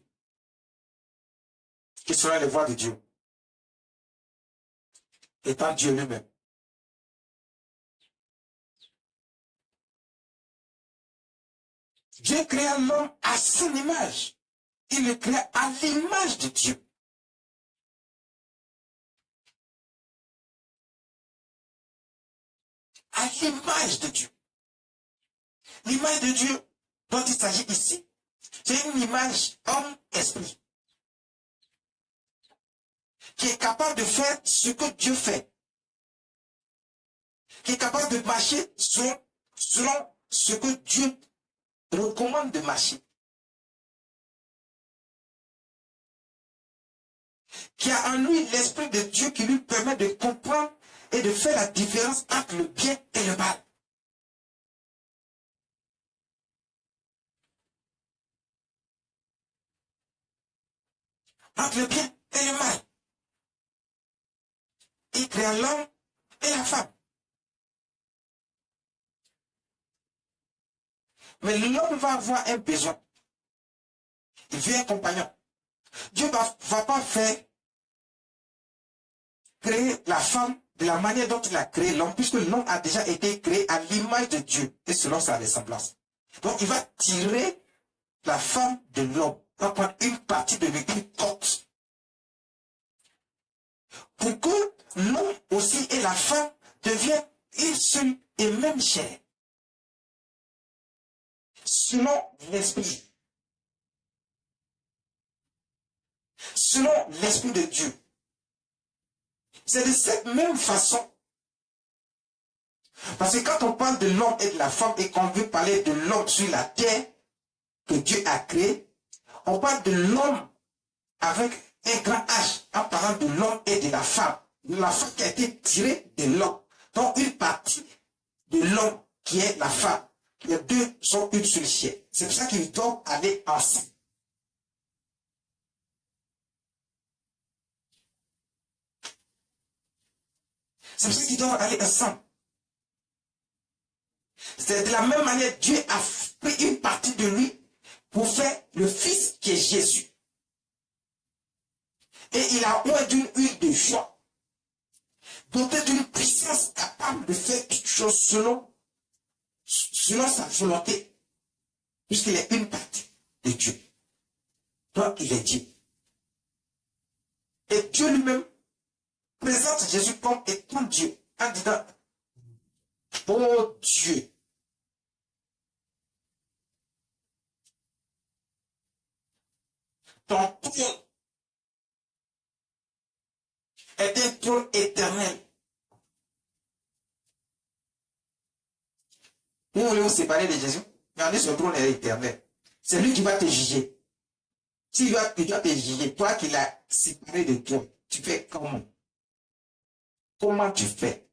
qui sera les voies de Dieu, étant Dieu lui-même. Dieu créa l'homme à son image. Il le créa à l'image de Dieu. À l'image de Dieu. L'image de Dieu dont il s'agit ici, c'est une image homme-esprit qui est capable de faire ce que Dieu fait, qui est capable de marcher selon ce que Dieu recommande de marcher, qui a en lui l'esprit de Dieu qui lui permet de comprendre et de faire la différence entre le bien et le mal. Entre le bien et le mal. il créa l'homme et la femme. Mais l'homme va avoir un besoin. Il veut un compagnon. Dieu ne va pas faire créer la femme de la manière dont il a créé l'homme, puisque l'homme a déjà été créé à l'image de Dieu et selon sa ressemblance. Donc il va tirer la femme de l'homme, va prendre une partie de lui, une côte, pour que l'homme aussi et la femme deviennent une seule et même chair, selon l'esprit. Selon l'esprit de Dieu. C'est de cette même façon. Parce que quand on parle de l'homme et de la femme et qu'on veut parler de l'homme sur la terre que Dieu a créé, on parle de l'homme avec un grand H en parlant de l'homme et de la femme. La femme qui a été tirée de l'homme. Donc une partie de l'homme qui est la femme. Les deux sont une seule chair. C'est pour ça qu'ils doivent aller ensemble. C'est pour ça qu'ils doivent aller ensemble. C'est de la même manière, Dieu a pris une partie de lui pour faire le Fils qui est Jésus. Et il a oint d'une huile de joie, doté d'une puissance capable de faire toutes choses selon sa volonté, puisqu'il est une partie de Dieu. Donc il est Dieu. Et Dieu lui-même présente Jésus comme étant Dieu, en disant, oh Dieu, ton trône est un trône éternel. Vous voulez vous séparer de Jésus? Regardez, son trône est éternel. C'est lui qui va te juger. S'il doit te juger, toi qui l'as séparé de toi, tu fais comment? Comment tu fais?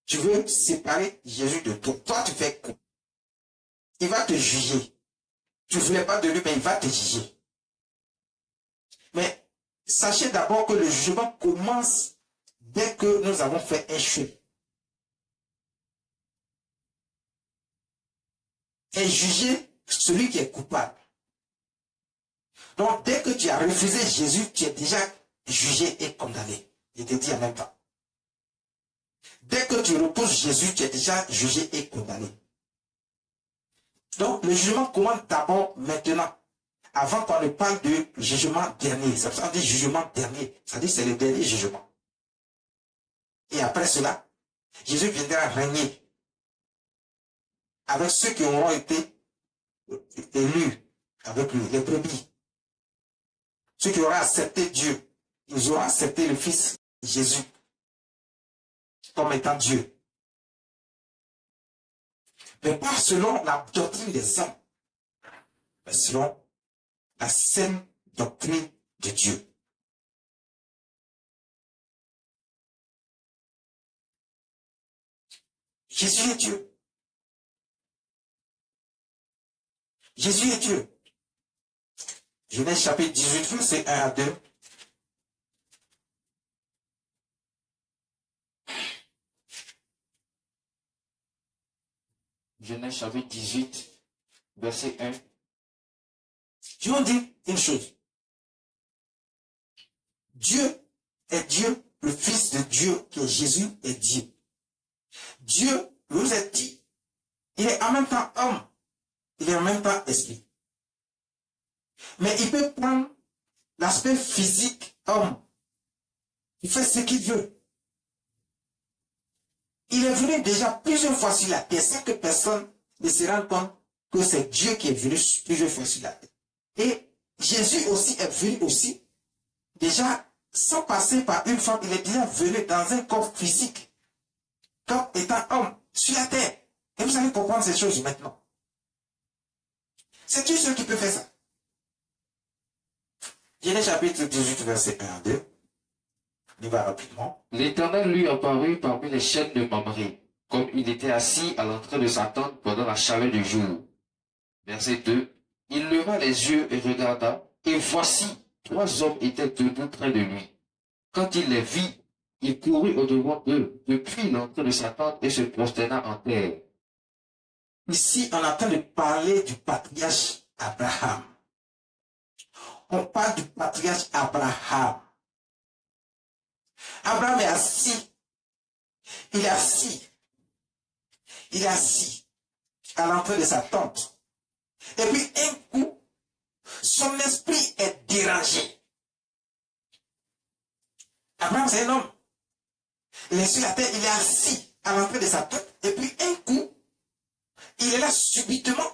Tu veux séparer Jésus de toi. Toi, tu fais quoi? Il va te juger. Tu ne voulais pas de lui, mais il va te juger. Mais sachez d'abord que le jugement commence dès que nous avons fait un choix. Et juger celui qui est coupable. Donc, dès que tu as refusé Jésus, tu es déjà jugé et condamné. Je te dis en même temps. Dès que tu repousses Jésus, tu es déjà jugé et condamné. Donc, le jugement commence d'abord maintenant. Avant qu'on ne parle de jugement dernier. C'est pour ça qu'on dit jugement dernier. Ça dit c'est le dernier jugement. Et après cela, Jésus viendra régner avec ceux qui auront été élus avec lui, les brebis. Ceux qui auront accepté Dieu, ils auront accepté le Fils Jésus comme étant Dieu. Mais pas selon la doctrine des hommes, mais selon la saine doctrine de Dieu. Jésus est Dieu. Jésus est Dieu. Genèse chapitre 18, verset 1 à 2. Genèse chapitre 18, verset 1. Je vous dis une chose. Dieu est Dieu, le Fils de Dieu, qui est Jésus, est Dieu. Dieu, je vous ai dit, il est en même temps homme, il est en même temps esprit. Mais il peut prendre l'aspect physique homme. Il fait ce qu'il veut. Il est venu déjà plusieurs fois sur la terre sans que personne ne se rende compte que c'est Dieu qui est venu plusieurs fois sur la terre. Et Jésus aussi est venu aussi, déjà sans passer par une femme, il est déjà venu dans un corps physique, comme étant homme, sur la terre. Et vous allez comprendre ces choses maintenant. C'est Dieu seul qui peut faire ça. Genèse chapitre 18, verset 1 à 2. On y va rapidement. L'Éternel lui apparut parmi les chaînes de Mamré, comme il était assis à l'entrée de sa tente pendant la chaleur du jour. Verset 2. Il leva les yeux et regarda, et voici, 3 hommes étaient debout près de lui. Quand il les vit, Il courut au-devant d'eux depuis l'entrée de sa tente et se prosterna en terre. Ici, on est en train de parler du patriarche Abraham. On parle du patriarche Abraham. Abraham est assis. Il est assis. Il est assis à l'entrée de sa tente. Et puis, un coup, son esprit est dérangé. Abraham, c'est un homme. Il est sur la terre, il est assis à l'entrée de sa tente. Et puis, un coup, il est là subitement.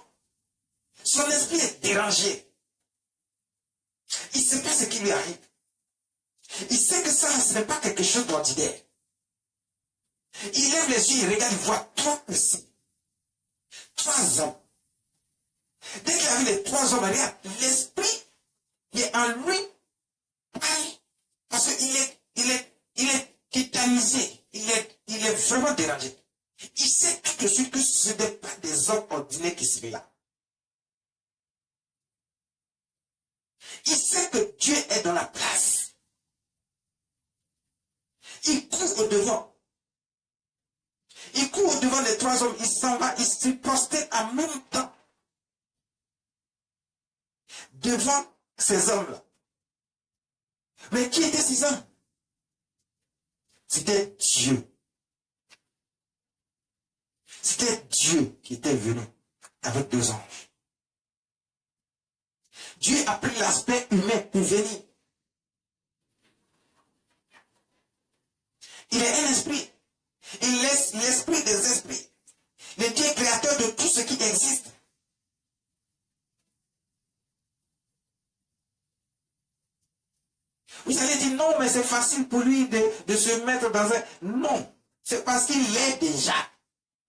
Son esprit est dérangé. Il ne sait pas ce qui lui arrive. Il sait que ça, ce n'est pas quelque chose d'ordinaire. Il lève les yeux, il regarde, il voit 3 personnes. 3 hommes. Dès qu'il a vu les 3 hommes, regarde, l'esprit qui est en lui, parce qu'il est tétanisé. Il est vraiment dérangé. Il sait tout de suite que ce n'est pas des hommes ordinaires qui sont là. Il sait que Dieu est dans la place. Il court au-devant. Il court au-devant des 3 hommes. Il s'en va, il se prosterne en même temps. Devant ces hommes-là. Mais qui étaient ces hommes? C'était Dieu. C'était Dieu qui était venu avec 2 anges. Dieu a pris l'aspect humain pour venir. Il est un esprit. Il laisse l'esprit des esprits. Le Dieu est créateur de tout ce qui existe. Vous allez dire non, mais c'est facile pour lui de se mettre dans un... Non, c'est parce qu'il l'est déjà.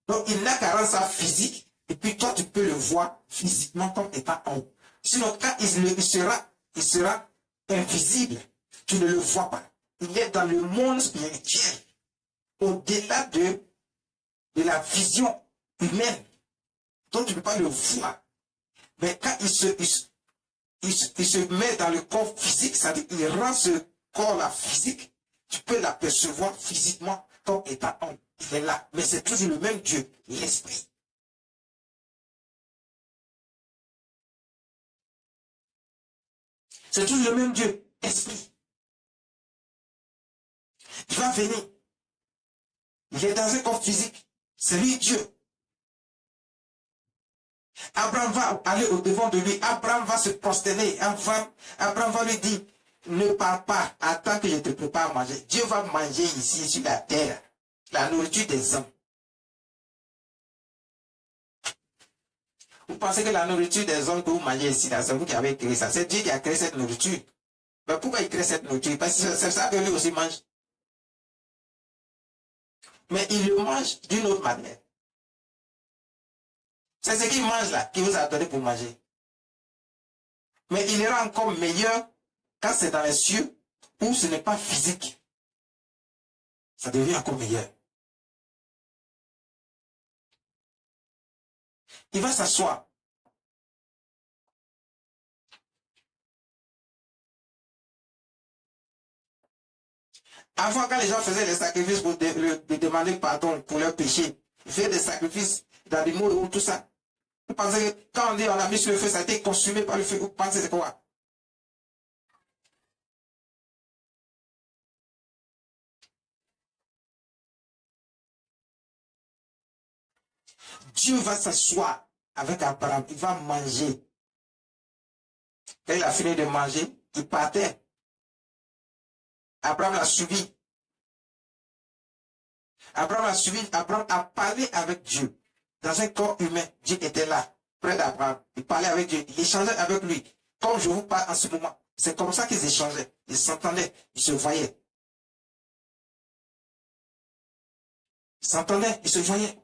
Donc il n'a qu'à rendre ça physique. Et puis toi, tu peux le voir physiquement comme étant homme. Sinon, quand il sera invisible. Tu ne le vois pas. Il est dans le monde spirituel. Au-delà de la vision humaine. Donc tu ne peux pas le voir. Mais quand il se met dans le corps physique, c'est-à-dire qu'il rend ce corps-là physique, tu peux l'apercevoir physiquement comme étant homme. Il est là. Mais c'est toujours le même Dieu, l'esprit. C'est toujours le même Dieu, esprit. Il va venir. Il est dans un corps physique. C'est lui Dieu. Abraham va aller au-devant de lui. Abraham va se prosterner. Abraham va lui dire, ne pars pas, attends que je te prépare à manger. Dieu va manger ici sur la terre la nourriture des hommes. Vous pensez que la nourriture des hommes que vous mangez ici, c'est vous qui avez créé ça. C'est Dieu qui a créé cette nourriture. Mais pourquoi il crée cette nourriture? Parce que c'est ça que lui aussi mange. Mais il le mange d'une autre manière. C'est ce qu'il mange là, qu'il vous a donné pour manger. Mais il ira encore meilleur quand c'est dans les cieux, où ce n'est pas physique. Ça devient encore meilleur. Il va s'asseoir. Avant, quand les gens faisaient les sacrifices pour demander pardon pour leurs péchés, ils faisaient des sacrifices d'animaux ou tout ça. Vous pensez que quand on dit on a mis sur le feu, ça a été consumé par le feu, vous pensez c'est quoi? Dieu va s'asseoir avec Abraham, il va manger. Quand il a fini de manger, il partait. Abraham l'a suivi. Abraham l'a suivi, Abraham a parlé avec Dieu. Dans un corps humain, Dieu était là, près d'Abraham. Il parlait avec Dieu, il échangeait avec lui. Comme je vous parle en ce moment. C'est comme ça qu'ils échangeaient. Ils s'entendaient, ils se voyaient. Ils s'entendaient, ils se voyaient.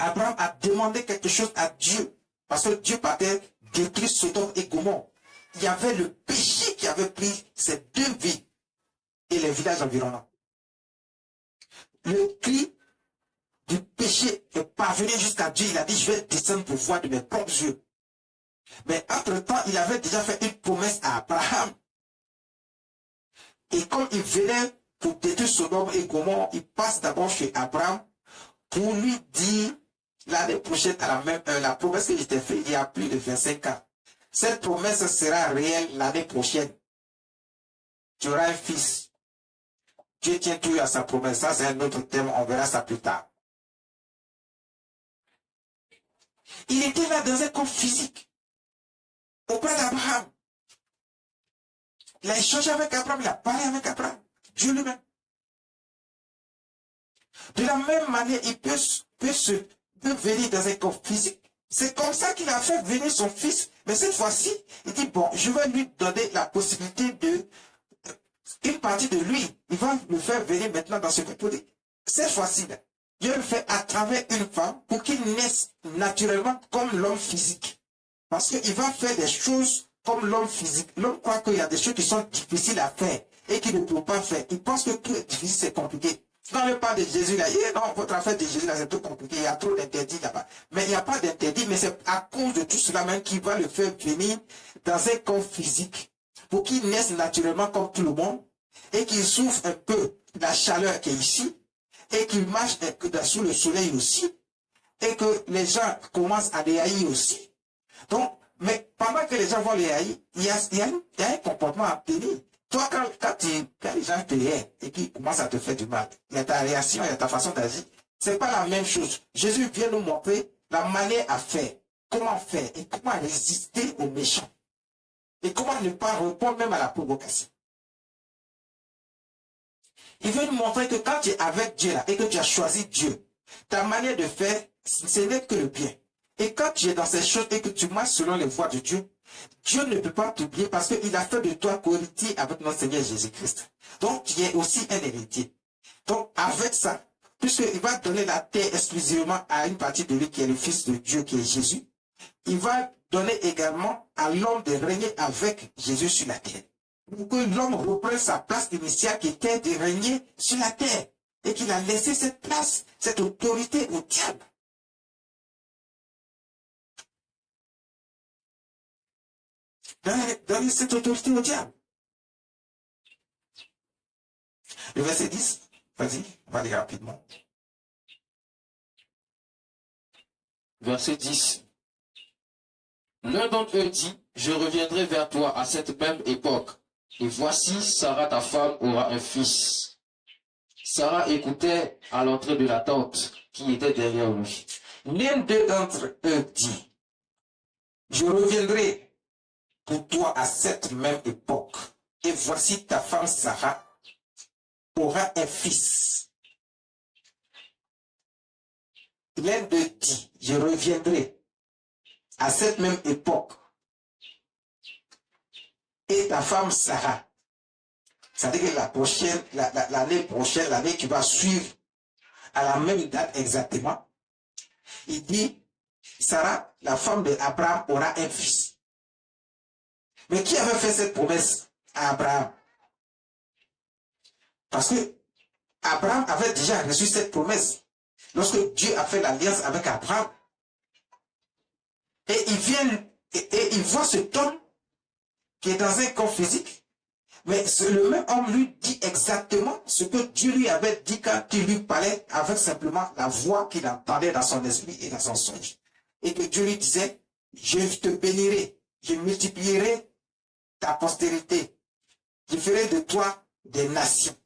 Abraham a demandé quelque chose à Dieu. Parce que Dieu partait détruire Sodome et Gomorrhe. Il y avait le péché qui avait pris ces 2 villes et les villages environnants. Le cri du péché est parvenu jusqu'à Dieu. Il a dit, je vais descendre pour voir de mes propres yeux. Mais entre-temps, il avait déjà fait une promesse à Abraham Et comme il venait pour détruire Sodome et Gomorrhe, il passe d'abord chez Abraham pour lui dire l'année prochaine à la même heure, la promesse que je t'ai faite il y a plus de 25 ans. Cette promesse sera réelle l'année prochaine. Tu auras un fils. Dieu tient toujours à sa promesse. Ça, c'est un autre thème. On verra ça plus tard. Il était là dans un corps physique. Auprès d'Abraham. Il a échangé avec Abraham. Il a parlé avec Abraham. Dieu lui-même. De la même manière, il peut venir dans un corps physique. C'est comme ça qu'il a fait venir son fils. Mais cette fois-ci, il dit, bon, je vais lui donner la possibilité de... Une partie de lui, il va le faire venir maintenant dans ce corps. Cette fois-ci, Dieu le fait à travers une femme pour qu'il naisse naturellement comme l'homme physique. Parce qu'il va faire des choses comme l'homme physique. L'homme croit qu'il y a des choses qui sont difficiles à faire et qu'il ne peut pas faire. Il pense que tout est difficile, c'est compliqué. Dans le pas de Jésus, là, non, votre affaire de Jésus, là, c'est tout compliqué. Il y a trop d'interdits là-bas. Mais il n'y a pas d'interdit, mais c'est à cause de tout cela même qu'il va le faire venir dans un corps physique pour qu'il naisse naturellement comme tout le monde et qu'il souffre un peu la chaleur qui est ici et qu'il marche sous le soleil aussi et que les gens commencent à les haïr aussi. Donc, mais pendant que les gens vont les haïr, il y a un comportement à tenir. Toi, quand les gens te haïssent et qu'ils commencent à te faire du mal, il y a ta réaction, il y a ta façon d'agir. C'est pas la même chose. Jésus vient nous montrer la manière à faire, comment faire et comment résister aux méchants. Et comment ne pas répondre même à la provocation. Il veut nous montrer que quand tu es avec Dieu là, et que tu as choisi Dieu, ta manière de faire, ce n'est que le bien. Et quand tu es dans ces choses et que tu marches selon les voies de Dieu, Dieu ne peut pas t'oublier parce qu'il a fait de toi co-héritier avec notre Seigneur Jésus-Christ. Donc tu es aussi un héritier. Donc avec ça, puisqu'il va donner la terre exclusivement à une partie de lui qui est le Fils de Dieu, qui est Jésus, il va donner également à l'homme de régner avec Jésus sur la terre. Pour que l'homme reprenne sa place initiale qui était de régner sur la terre. Et qu'il a laissé cette place, cette autorité au diable. Donner cette autorité au diable. Le verset 10, vas-y, on va lire rapidement. Verset 10. L'un d'entre eux dit, je reviendrai vers toi à cette même époque. Et voici, Sarah, ta femme, aura un fils. Sarah écoutait à l'entrée de la tente qui était derrière lui. L'un d'entre eux dit, je reviendrai pour toi à cette même époque. Et voici ta femme Sarah aura un fils. L'un d'eux dit, je reviendrai à cette même époque. Et ta femme Sarah, c'est-à-dire que l'année prochaine, l'année qui va suivre, à la même date exactement, il dit, Sarah, la femme d'Abraham, aura un fils. Mais qui avait fait cette promesse à Abraham? Parce que Abraham avait déjà reçu cette promesse lorsque Dieu a fait l'alliance avec Abraham. Et il vient et il voit cet homme qui est dans un corps physique, mais le même homme lui dit exactement ce que Dieu lui avait dit quand il lui parlait avec simplement la voix qu'il entendait dans son esprit et dans son songe. Et que Dieu lui disait, je te bénirai, je multiplierai ta postérité, je ferai de toi des nations.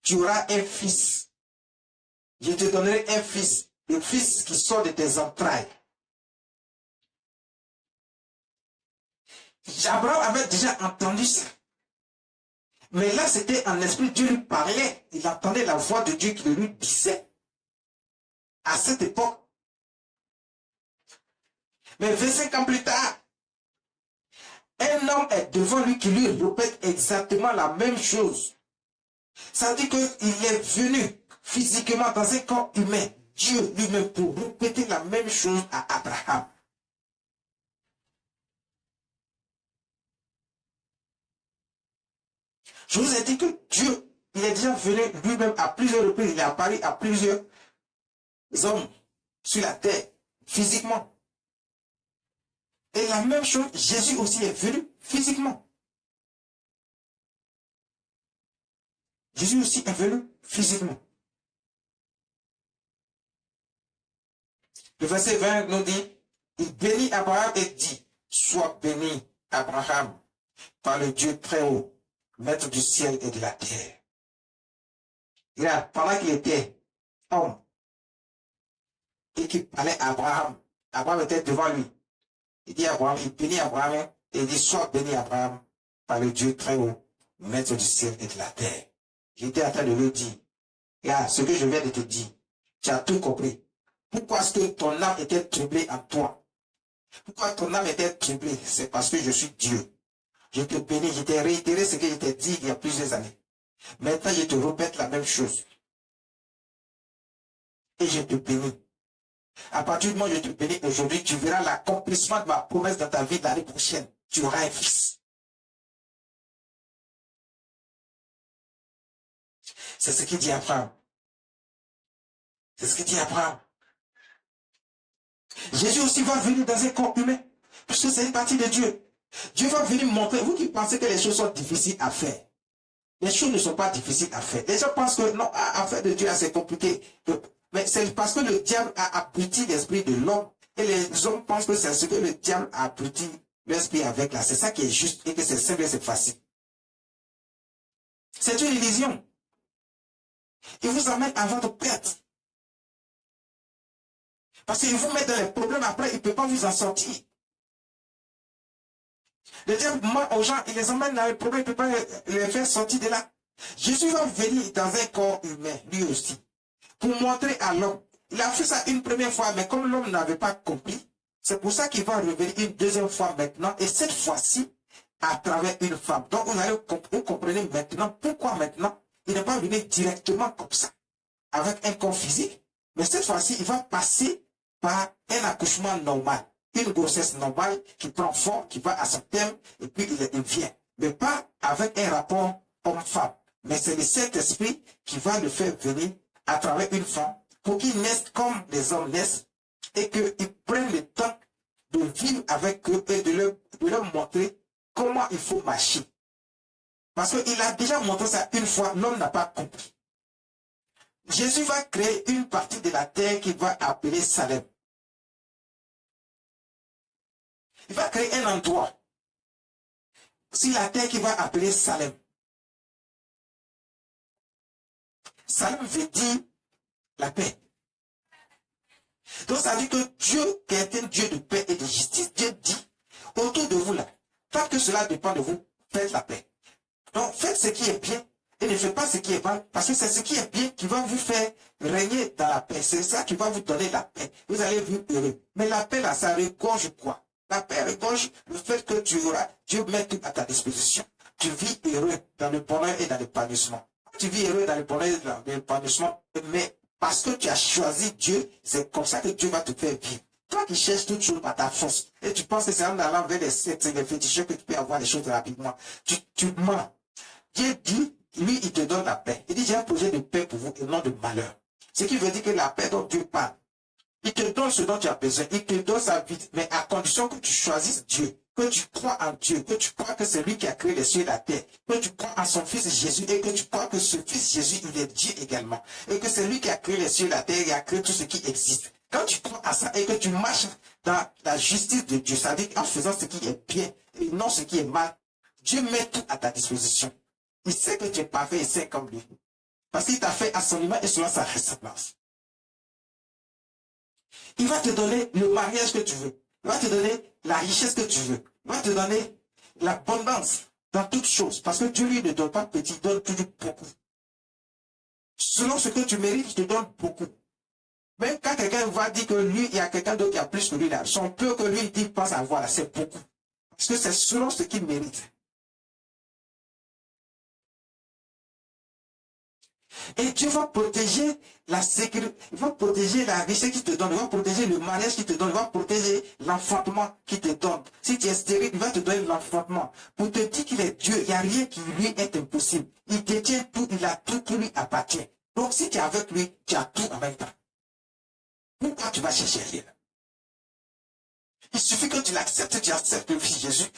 Tu auras un fils. Je te donnerai un fils, le fils qui sort de tes entrailles. Abraham avait déjà entendu ça. Mais là, c'était en esprit, Dieu lui parlait. Il entendait la voix de Dieu qui lui disait. À cette époque. Mais 25 ans plus tard, un homme est devant lui qui lui répète exactement la même chose. Ça veut dire qu'il est venu physiquement dans un corps humain, Dieu lui-même, pour répéter la même chose à Abraham. Je vous ai dit que Dieu, il est déjà venu lui-même à plusieurs reprises, il est apparu à plusieurs hommes sur la terre, physiquement. Et la même chose, Jésus aussi est venu physiquement. Jésus aussi est venu physiquement. Le verset 20 nous dit, il bénit Abraham et dit, sois béni Abraham par le Dieu très haut, maître du ciel et de la terre. Regarde, pendant qu'il était homme et qu'il parlait à Abraham, Abraham était devant lui. Il dit à Abraham, il bénit Abraham et il dit, sois béni Abraham par le Dieu très haut, maître du ciel et de la terre. J'étais en train de lui dire, regarde, ce que je viens de te dire, tu as tout compris. Pourquoi est-ce que ton âme était troublée en toi? Pourquoi ton âme était troublée? C'est parce que je suis Dieu. Je te bénis, je t'ai réitéré ce que je t'ai dit il y a plusieurs années. Maintenant, je te répète la même chose. Et je te bénis. À partir du moment où je te bénis aujourd'hui, tu verras l'accomplissement de ma promesse dans ta vie l'année prochaine. Tu auras un fils. C'est ce qu'il dit Abraham. C'est ce qu'il dit Abraham. Jésus aussi va venir dans un corps humain, puisque c'est une partie de Dieu. Dieu va venir montrer, vous qui pensez que les choses sont difficiles à faire, les choses ne sont pas difficiles à faire. Les gens pensent que non, à faire de Dieu, c'est compliqué. Mais c'est parce que le diable a abruti l'esprit de l'homme, et les hommes pensent que c'est ce que le diable a abruti l'esprit avec là. C'est ça qui est juste, et que c'est simple et c'est facile. C'est une illusion. Il vous amène à votre perte. Parce qu'il vous met dans les problèmes après, il ne peut pas vous en sortir. Le diable ment aux gens, il les emmène dans les problèmes, il ne peut pas les faire sortir de là. Jésus va venir dans un corps humain, lui aussi, pour montrer à l'homme. Il a fait ça une première fois, mais comme l'homme n'avait pas compris, c'est pour ça qu'il va revenir une deuxième fois maintenant, et cette fois-ci, à travers une femme. Donc vous comprenez maintenant pourquoi maintenant, il n'est pas venu directement comme ça, avec un corps physique, mais cette fois-ci, il va passer par un accouchement normal, une grossesse normale qui prend forme, qui va à son terme, et puis il vient. Mais pas avec un rapport homme-femme. Mais c'est le Saint-Esprit qui va le faire venir à travers une femme pour qu'il naisse comme les hommes naissent et qu'ils prennent le temps de vivre avec eux et de leur montrer comment il faut marcher. Parce qu'il a déjà montré ça une fois, l'homme n'a pas compris. Jésus va créer une partie de la terre qu'il va appeler Salem. Il va créer un endroit sur la terre qu'il va appeler Salem. Salem veut dire la paix. Donc ça veut dire que Dieu, qui est un Dieu de paix et de justice, Dieu dit, autour de vous là, tant que cela dépend de vous, faites la paix. Donc faites ce qui est bien et ne faites pas ce qui est mal, parce que c'est ce qui est bien qui va vous faire régner dans la paix. C'est ça qui va vous donner la paix. Vous allez vivre heureux. Mais la paix là, ça regorge quoi? La paix regorge le fait que Dieu met tout à ta disposition. Tu vis heureux dans le bonheur et dans l'épanouissement. Tu vis heureux dans le bonheur et dans l'épanouissement, mais parce que tu as choisi Dieu, c'est comme ça que Dieu va te faire vivre. Toi qui cherches toutes choses par ta force, et tu penses que c'est en allant vers les féticheurs que tu peux avoir les choses rapidement, tu mens. Dieu dit, lui, il te donne la paix. Il dit, j'ai un projet de paix pour vous et non de malheur. Ce qui veut dire que la paix dont Dieu parle, il te donne ce dont tu as besoin, il te donne sa vie, mais à condition que tu choisisses Dieu, que tu crois en Dieu, que tu crois que c'est lui qui a créé les cieux et la terre, que tu crois en son fils Jésus et que tu crois que ce fils Jésus, il est Dieu également, et que c'est lui qui a créé les cieux et la terre et a créé tout ce qui existe. Quand tu crois à ça et que tu marches dans la justice de Dieu, ça veut dire en faisant ce qui est bien et non ce qui est mal, Dieu met tout à ta disposition. Il sait que tu es parfait et saint comme lui. Parce qu'il t'a fait à son image et selon sa ressemblance. Il va te donner le mariage que tu veux. Il va te donner la richesse que tu veux. Il va te donner l'abondance dans toutes choses. Parce que Dieu lui ne donne pas petit, il donne toujours beaucoup. Selon ce que tu mérites, il te donne beaucoup. Même quand quelqu'un va dire que lui, il y a quelqu'un d'autre qui a plus que lui là, son peu que lui dit pense avoir là, c'est beaucoup. Parce que c'est selon ce qu'il mérite. Et Dieu va protéger la sécurité, il va protéger la richesse qu'il te donne, il va protéger le mariage qu'il te donne, il va protéger l'enfantement qu'il te donne. Si tu es stérile, il va te donner l'enfantement. Pour te dire qu'il est Dieu, il n'y a rien qui lui est impossible. Il détient tout, il a tout qui lui appartient. Donc si tu es avec lui, tu as tout en même temps. Pourquoi tu vas chercher rien? Il suffit que tu l'acceptes, tu acceptes le Fils Jésus.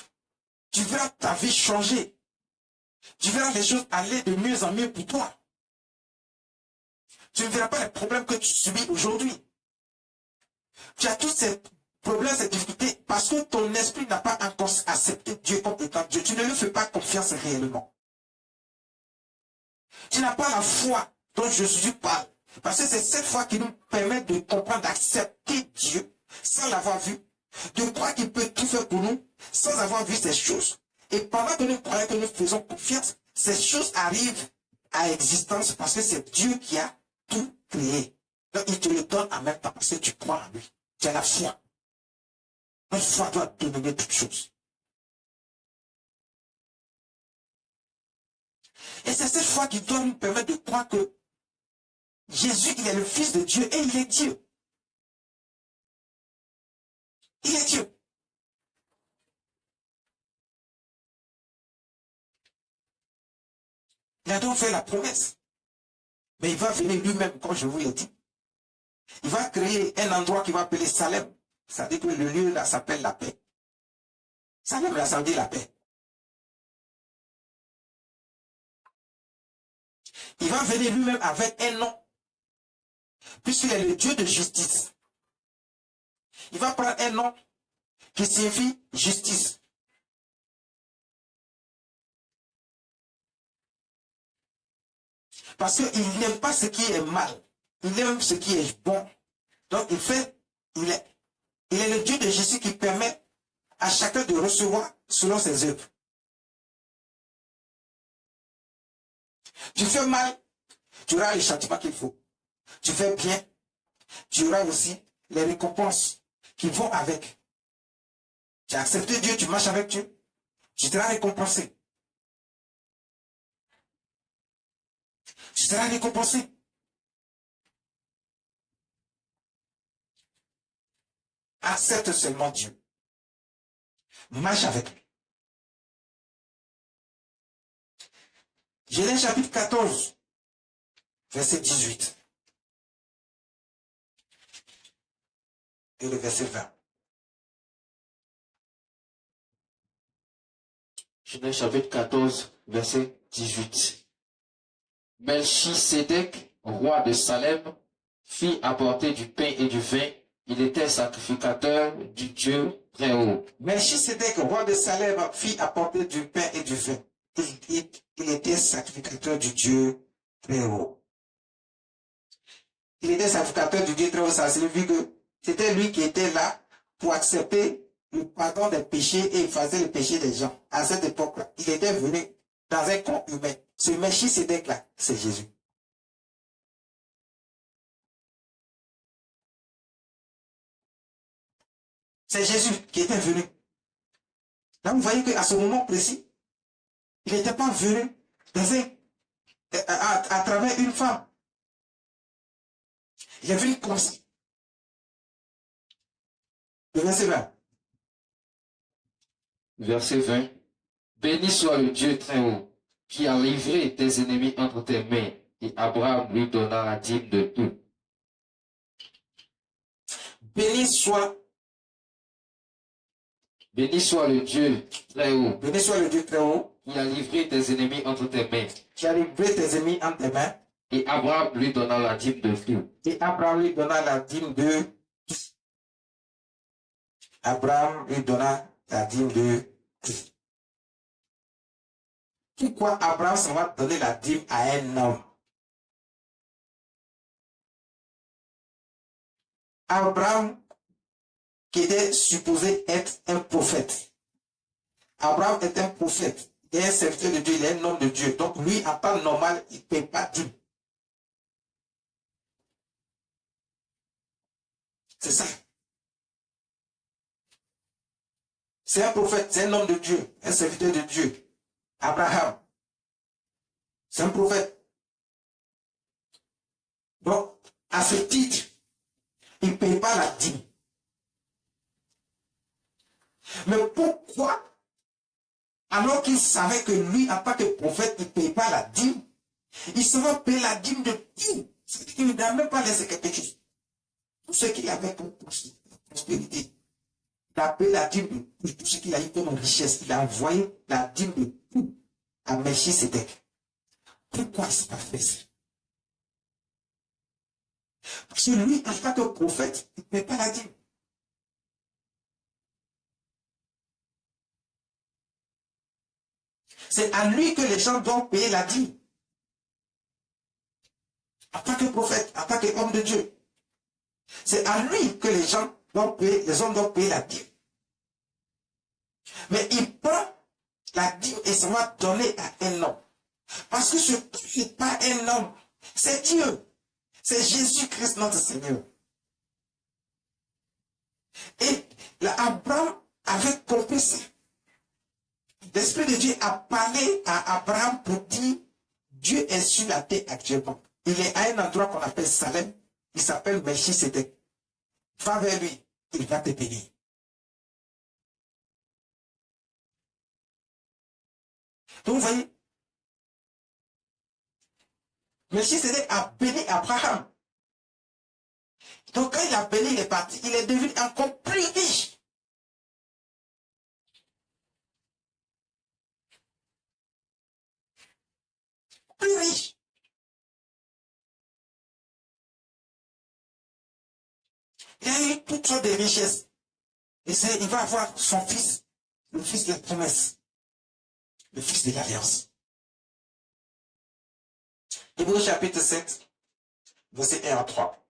Tu verras ta vie changer. tu verras les choses aller de mieux en mieux pour toi. Tu ne verras pas les problèmes que tu subis aujourd'hui. Tu as tous ces problèmes, ces difficultés, parce que ton esprit n'a pas encore accepté Dieu comme étant Dieu. Tu ne lui fais pas confiance réellement. Tu n'as pas la foi dont Jésus parle. Parce que c'est cette foi qui nous permet de comprendre, d'accepter Dieu sans l'avoir vu, de croire qu'il peut tout faire pour nous sans avoir vu ces choses. Et pendant que nous croyons que nous faisons confiance, ces choses arrivent à existence parce que c'est Dieu qui a tout créé. Donc il te le donne en même temps parce que tu crois en lui. Tu as la foi. La foi doit dominer toutes choses. Et c'est cette foi qui doit nous permettre de croire que Jésus, il est le Fils de Dieu et il est Dieu. Il est Dieu. Il a donc fait la promesse. Mais il va venir lui-même, comme je vous l'ai dit. Il va créer un endroit qu'il va appeler Salem. Ça veut dire que le lieu là s'appelle la paix. Salem là, ça veut dire la paix. Il va venir lui-même avec un nom. Puisqu'il est le Dieu de justice. Il va prendre un nom qui signifie justice. Parce qu'il n'aime pas ce qui est mal. Il aime ce qui est bon. Donc il est le Dieu de justice qui permet à chacun de recevoir selon ses œuvres. Tu fais mal, tu auras les châtiments qu'il faut. Tu fais bien, tu auras aussi les récompenses qui vont avec. Tu as accepté Dieu, tu marches avec Dieu, tu seras récompensé. Tu seras récompensé. Accepte seulement Dieu. Marche avec lui. Genèse chapitre 14, verset 18. Et le verset 20. Genèse chapitre 14, verset 18. Melchisédek, roi de Salem, fit apporter du pain et du vin. Il était sacrificateur du Dieu très haut. Melchisédek, roi de Salem, fit apporter du pain et du vin. Il était sacrificateur du Dieu très haut. Il était sacrificateur du Dieu très haut, ça signifie que c'était lui qui était là pour accepter le pardon des péchés et effacer les péchés des gens. À cette époque-là, il était venu dans un corps humain. Ce Melchisédek-là, c'est Jésus. C'est Jésus qui était venu. Là, vous voyez qu'à ce moment précis, il n'était pas venu à travers une femme. Il est venu comme ça. Le verset 20. Verset 20. Béni soit le Dieu très haut, qui a livré tes ennemis entre tes mains, et Abraham lui donna la dîme de tout. Béni soit le Dieu très haut, Béni soit le Dieu très haut, qui a livré tes ennemis entre tes mains, qui a livré tes ennemis entre tes mains, et Abraham lui donna la dîme de tout. et Abraham lui donna la dîme de tout. Abraham lui donna la dîme de tout. Pourquoi Abraham s'en va donner la dîme à un homme? Abraham, qui était supposé être un prophète. Abraham est un prophète. Il est un serviteur de Dieu, il est un homme de Dieu. Donc lui, en temps normal, il ne paye pas dîme. C'est ça. C'est un prophète, c'est un homme de Dieu, un serviteur de Dieu. Abraham, c'est un prophète. Donc, à ce titre, il ne paye pas la dîme. Mais pourquoi, alors qu'il savait que lui, en tant que prophète, il ne paye pas la dîme, il se va payer la dîme de tout? Il n'a même pas laissé quelque chose. Tout ce qu'il avait comme prospérité. Il a payé la dîme de tout ce qu'il a eu comme richesse. Il a envoyé la dîme de tout à Melchisédek. Pourquoi il ne s'est pas fait ça? Parce que lui, en tant que prophète, il ne paie pas la dîme. C'est à lui que les gens doivent payer la dîme. En tant que prophète, en tant qu'homme de Dieu. C'est à lui que les hommes doivent payer la dîme. Mais il prend la dîme et ça va donner à un homme. Parce que ce n'est pas un homme, c'est Dieu. C'est Jésus-Christ notre Seigneur. Et Abraham avait compris ça. L'Esprit de Dieu a parlé à Abraham pour dire, Dieu est sur la terre actuellement. Il est à un endroit qu'on appelle Salem. Il s'appelle Melchisédek. Va vers lui, il va te bénir. Donc vous voyez, Melchisédek a béni Abraham. Donc quand il a béni, il est parti, il est devenu encore plus riche. Plus riche. Il a eu toutes sortes de richesses. Et il va avoir son fils, le fils de la promesse, le fils de l'alliance. Hébreux chapitre 7, verset 1 à 3.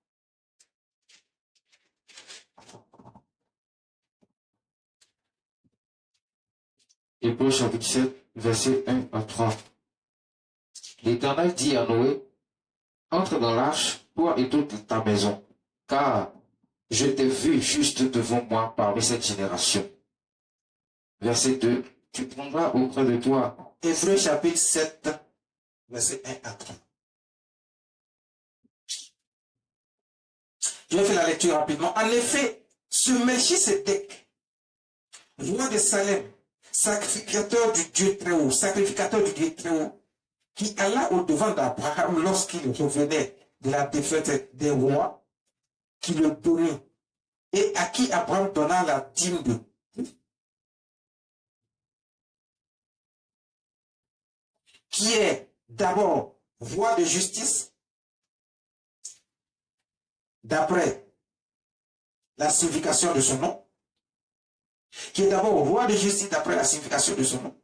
Hébreux chapitre 7, verset 1 à 3. L'Éternel dit à Noé, entre dans l'arche, toi et toute ta maison, car je t'ai vu juste devant moi parmi cette génération. Verset 2, tu prendras auprès de toi. Hébreux chapitre 7, verset 1 à 3. Je vais faire la lecture rapidement. En effet, ce Melchisédek, roi de Salem, sacrificateur du Dieu très haut, qui alla au-devant d'Abraham lorsqu'il revenait de la défaite des rois, qui le donnait, et à qui Abraham donna la dîme de qui est d'abord roi de justice, d'après la signification de son nom, qui est d'abord roi de justice d'après la signification de son nom.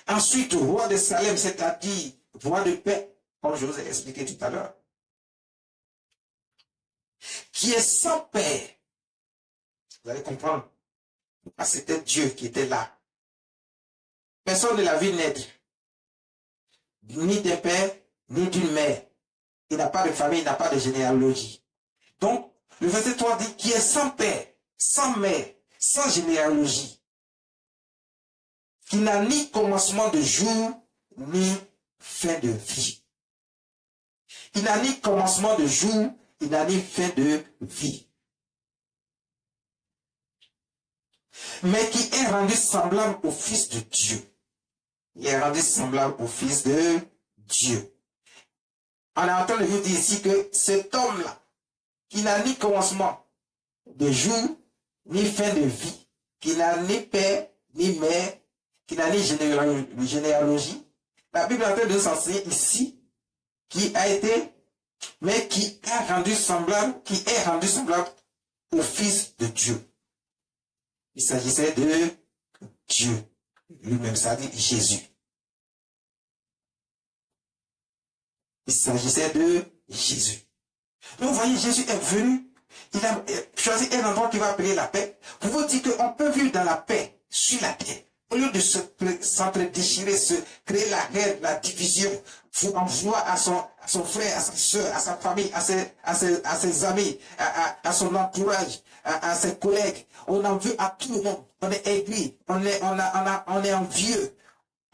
Ensuite, roi de Salem, c'est-à-dire roi de paix, comme je vous ai expliqué tout à l'heure, qui est sans père. Vous allez comprendre. C'était Dieu qui était là. Personne ne l'a vu naître, ni d'un père, ni d'une mère. Il n'a pas de famille, il n'a pas de généalogie. Donc, le verset 3 dit qui est sans père, sans mère, sans généalogie, qui n'a ni commencement de jour, ni fin de vie. Il n'a ni commencement de jour, il n'a ni fin de vie. Mais qui est rendu semblable au Fils de Dieu. Il est rendu semblable au Fils de Dieu. On est en train de vous dire ici que cet homme-là, qui n'a ni commencement de jour, ni fin de vie, qui n'a ni père, ni mère, qui n'a ni généalogie, la Bible est en train de nous enseigner ici, qui a été, mais qui est rendu semblable au Fils de Dieu. Il s'agissait de Dieu lui-même, ça dit Jésus. Il s'agissait de Jésus. Donc, vous voyez, Jésus est venu, il a choisi un endroit qui va appeler la paix, pour vous dire qu'on peut vivre dans la paix sur la terre. Au lieu de s'entre-déchirer, se créer la haine, la division, vous envoie à son frère, à sa soeur, à sa famille, à ses amis, à son entourage, à ses collègues. On en veut à tout le monde. On est aigri, on est envieux,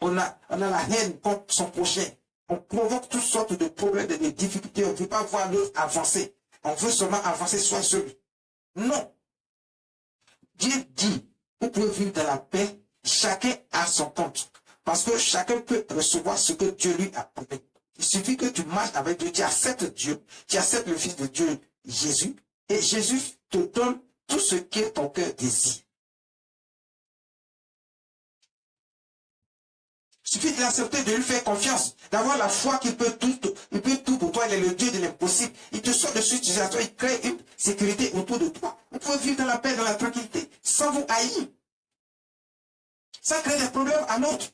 on a la haine contre son prochain. On provoque toutes sortes de problèmes, de difficultés. On ne veut pas voir l'autre avancer. On veut seulement avancer soi seul. Non. Dieu dit, vous pouvez vivre dans la paix, chacun à son compte. Parce que chacun peut recevoir ce que Dieu lui a promis. Il suffit que tu marches avec Dieu, tu acceptes Dieu, tu acceptes le Fils de Dieu, Jésus, et Jésus te donne tout ce que ton cœur désire. Il suffit de l'accepter, de lui faire confiance, d'avoir la foi qu'il peut tout pour toi. Il est le Dieu de l'impossible. Il te sort de cette situation, il crée une sécurité autour de toi. Vous pouvez vivre dans la paix, dans la tranquillité, sans vous haïr. Ça crée des problèmes à l'autre.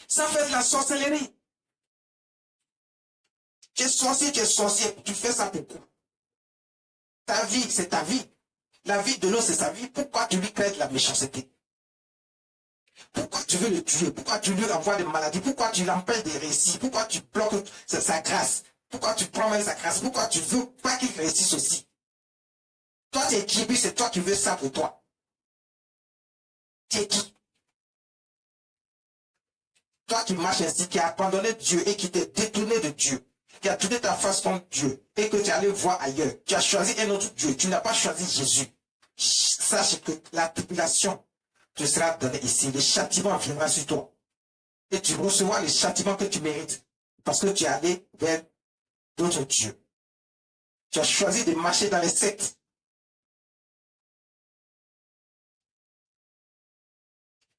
Ça fait de la sorcellerie. Tu es sorcier, tu fais ça pourquoi? Ta vie, c'est ta vie. La vie de l'autre, c'est sa vie. Pourquoi tu lui crées de la méchanceté? Pourquoi tu veux le tuer? Pourquoi tu lui envoies des maladies? Pourquoi tu l'empêches de réussir? Pourquoi tu bloques sa grâce? Pourquoi tu prends même sa grâce? Pourquoi tu veux pas qu'il réussisse aussi? Toi, tu es qui? Puis c'est toi qui veux ça pour toi. Tu es qui? Toi qui marches ainsi, qui as abandonné Dieu et qui t'es détourné de Dieu, qui a tourné ta face contre Dieu et que tu es allé voir ailleurs. Tu as choisi un autre Dieu. Tu n'as pas choisi Jésus. Sache que la tribulation te sera donnée ici. Le châtiment viendra sur toi. Et tu recevras le châtiment que tu mérites. Parce que tu es allé vers d'autres dieux. Tu as choisi de marcher dans les sectes.